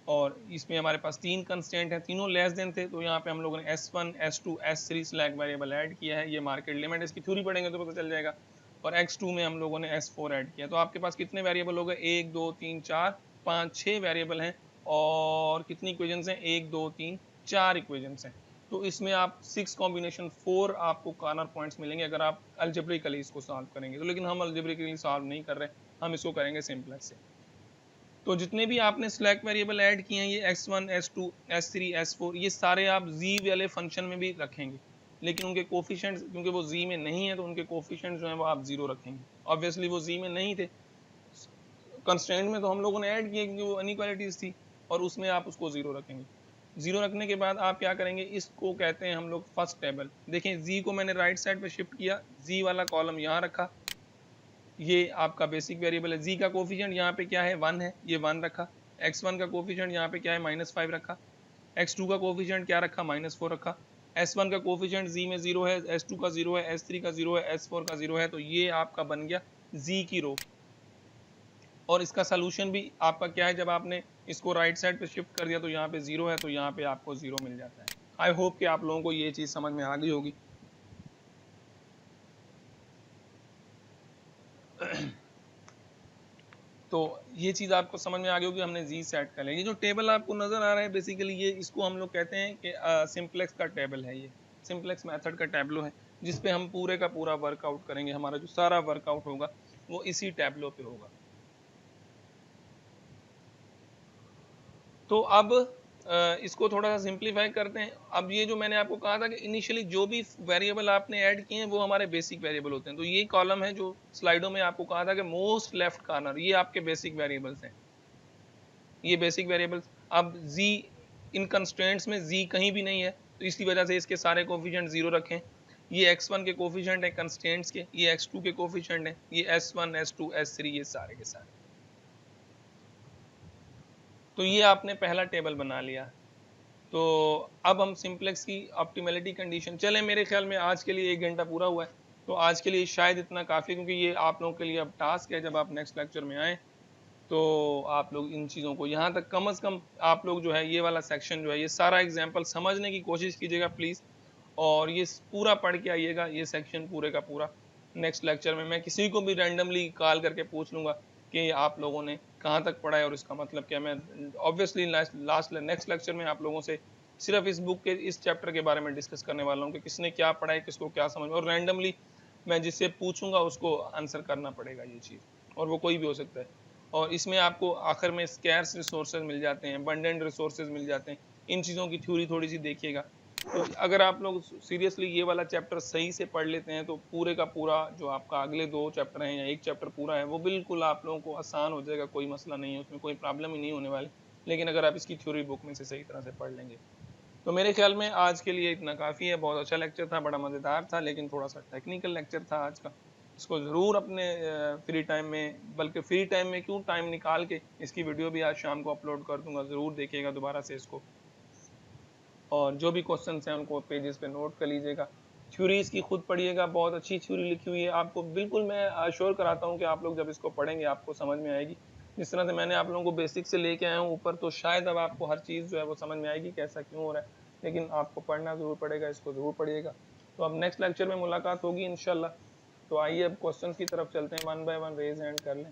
और इसमें हमारे पास 3 कंस्टेंट हैं, तीनों लेस देन थे, तो यहाँ पे हम लोगों ने S1 S2 S3 slack variable add किया है। ये मार्केट लिमिट, इसकी थ्योरी पढ़ेंगे तो पता चल जाएगा। और x2 में हम लोगों ने S4 ऐड किया, तो आपके पास कितने वेरिएबल हो गए, 1 2 3 4 5 6 वेरिएबल हैं, और कितनी इक्वेशंस हैं, 1 2 3 4 इक्वेशंस हैं। तो इसमें आप 6 कॉम्बिनेशन 4 आपको कॉर्नर पॉइंट्स मिलेंगे अगर आप अलजेब्रिकली इसको सॉल्व करेंगे तो, लेकिन हम अलजेब्रिकली सॉल्व नहीं कर रहे, हम इसको करेंगे सिंपलेक्स से। तो जितने भी आपने स्लैक वेरिएबल ऐड किए हैं, ये x1 S2 S3 S4, ये सारे आप z वाले फंक्शन में भी रखेंगे, लेकिन उनके कोफिशिएंट्स क्योंकि वो जी में नहीं है तो उनके कोफिशिएंट्स जो हैं वो आप 0 रखेंगे। ऑब्वियसली वो जी में नहीं थे, कंस्ट्रेंट में तो हम लोगों ने ऐड किए क्योंकि वो अनइक्वालिटीज थी, और उसमें आप उसको 0 रखेंगे। 0 रखने के बाद आप क्या करेंगे, इसको कहते हैं हम लोग फर्स्ट टेबल। देखें जी को मैंने राइट साइड पे शिफ्ट किया, जी वाला कॉलम यहाँ रखा, ये आपका बेसिक वेरिएबल है। जी का कोफिशिएंट यहाँ पे क्या है, 1 है, ये 1 रखा। x1 का कोफिशिएंट यहाँ पे क्या है, -5 रखा। x2 का कोफिशिएंट क्या रखा, -4 रखा। s1 का कोफिशिएंट जी में 0 है, s2 का 0 है, s3 का 0 है, s4 का 0 है, तो ये आपका बन गया जी की रो। और इसका सोल्यूशन भी आपका क्या है, जब आपने इसको राइट साइड पे शिफ्ट कर दिया तो यहाँ पे 0 है, तो यहाँ पे आपको 0 मिल जाता है। आई होप कि आप लोगों को ये चीज़ समझ में आ गई होगी। तो ये चीज़ आपको समझ में आ गई होगी, हमने जी सेट कर लिया। ये जो टेबल आपको नज़र आ रहा है बेसिकली ये इसको हम लोग कहते हैं कि सिंप्लेक्स का टेबल है, ये सिंप्लेक्स मेथड का टैब्लो है, जिस पे हम पूरे का पूरा वर्कआउट करेंगे। हमारा जो सारा वर्कआउट होगा वो इसी टैब्लो पे होगा। तो अब इसको थोड़ा सा सिंप्लीफाई करते हैं। अब ये जो मैंने आपको कहा था कि इनिशियली जो भी वेरिएबल आपने ऐड किए हैं वो हमारे बेसिक वेरिएबल होते हैं, तो ये कॉलम है जो स्लाइडों में आपको कहा था कि मोस्ट लेफ्ट कॉर्नर, ये आपके बेसिक वेरिएबल्स हैं, ये बेसिक वेरिएबल्स। अब z इन कंस्ट्रेंट्स में z कहीं भी नहीं है, तो इसी वजह से इसके सारे कोफिशिएंट 0 रखें। ये x1 के कोफिशिएंट है कंस्ट्रेंट्स के, ये x2 के कोफिशिएंट है, ये s1 s2 s3 ये सारे के सारे। तो ये आपने पहला टेबल बना लिया। तो अब हम सिंप्लेक्स की ऑप्टिमलिटी कंडीशन, चले मेरे ख्याल में आज के लिए 1 घंटा पूरा हुआ है, तो आज के लिए शायद इतना काफ़ी, क्योंकि ये आप लोगों के लिए अब टास्क है, जब आप नेक्स्ट लेक्चर में आएँ तो आप लोग इन चीज़ों को यहाँ तक कम से कम आप लोग जो है ये वाला सेक्शन जो है ये सारा एग्जाम्पल समझने की कोशिश कीजिएगा प्लीज़, और ये पूरा पढ़ के आइएगा ये सेक्शन पूरे का पूरा। नेक्स्ट लेक्चर में मैं किसी को भी रैंडमली कॉल करके पूछ लूँगा कि आप लोगों ने कहाँ तक पढ़ा है और इसका मतलब क्या। मैं ऑब्वियसली लास्ट नेक्स्ट लेक्चर में आप लोगों से सिर्फ इस बुक के इस चैप्टर के बारे में डिस्कस करने वाला हूँ कि किसने क्या पढ़ा है, किसको क्या समझ में, और रैंडमली मैं जिससे पूछूंगा उसको आंसर करना पड़ेगा ये चीज़, और वो कोई भी हो सकता है। और इसमें आपको आखिर में स्कैर्स रिसोर्सेज मिल जाते हैं, अबंडेंट रिसोर्सेज मिल जाते हैं, इन चीज़ों की थ्योरी थोड़ी सी देखिएगा। तो अगर आप लोग सीरियसली ये वाला चैप्टर सही से पढ़ लेते हैं तो पूरे का पूरा जो आपका अगले 2 चैप्टर हैं या 1 चैप्टर पूरा है वो बिल्कुल आप लोगों को आसान हो जाएगा, कोई मसला नहीं है, उसमें कोई प्रॉब्लम ही नहीं होने वाली। लेकिन अगर आप इसकी थ्योरी बुक में से सही तरह से पढ़ लेंगे तो मेरे ख्याल में आज के लिए इतना काफ़ी है। बहुत अच्छा लेक्चर था, बड़ा मज़ेदार था, लेकिन थोड़ा सा टेक्निकल लेक्चर था आज का। इसको ज़रूर अपने फ्री टाइम में, बल्कि फ्री टाइम में क्यों, टाइम निकाल के इसकी वीडियो भी आज शाम को अपलोड कर दूंगा, ज़रूर देखिएगा दोबारा से इसको, और जो भी क्वेश्चन हैं उनको पेजेस पे नोट कर लीजिएगा। थ्योरी इसकी खुद पढ़िएगा, बहुत अच्छी थ्योरी लिखी हुई है, आपको बिल्कुल मैं अश्योर कराता हूँ कि आप लोग जब इसको पढ़ेंगे आपको समझ में आएगी। जिस तरह से मैंने आप लोगों को बेसिक से लेके आया हूँ ऊपर, तो शायद अब आपको हर चीज़ जो है वो समझ में आएगी कैसा क्यों हो रहा है, लेकिन आपको पढ़ना ज़रूर पड़ेगा, इसको ज़रूर पढ़िएगा। तो अब नेक्स्ट लेक्चर में मुलाकात होगी इंशाल्लाह। तो आइए अब क्वेश्चन की तरफ चलते हैं, 1 बाय 1 रेज हैंड कर लें।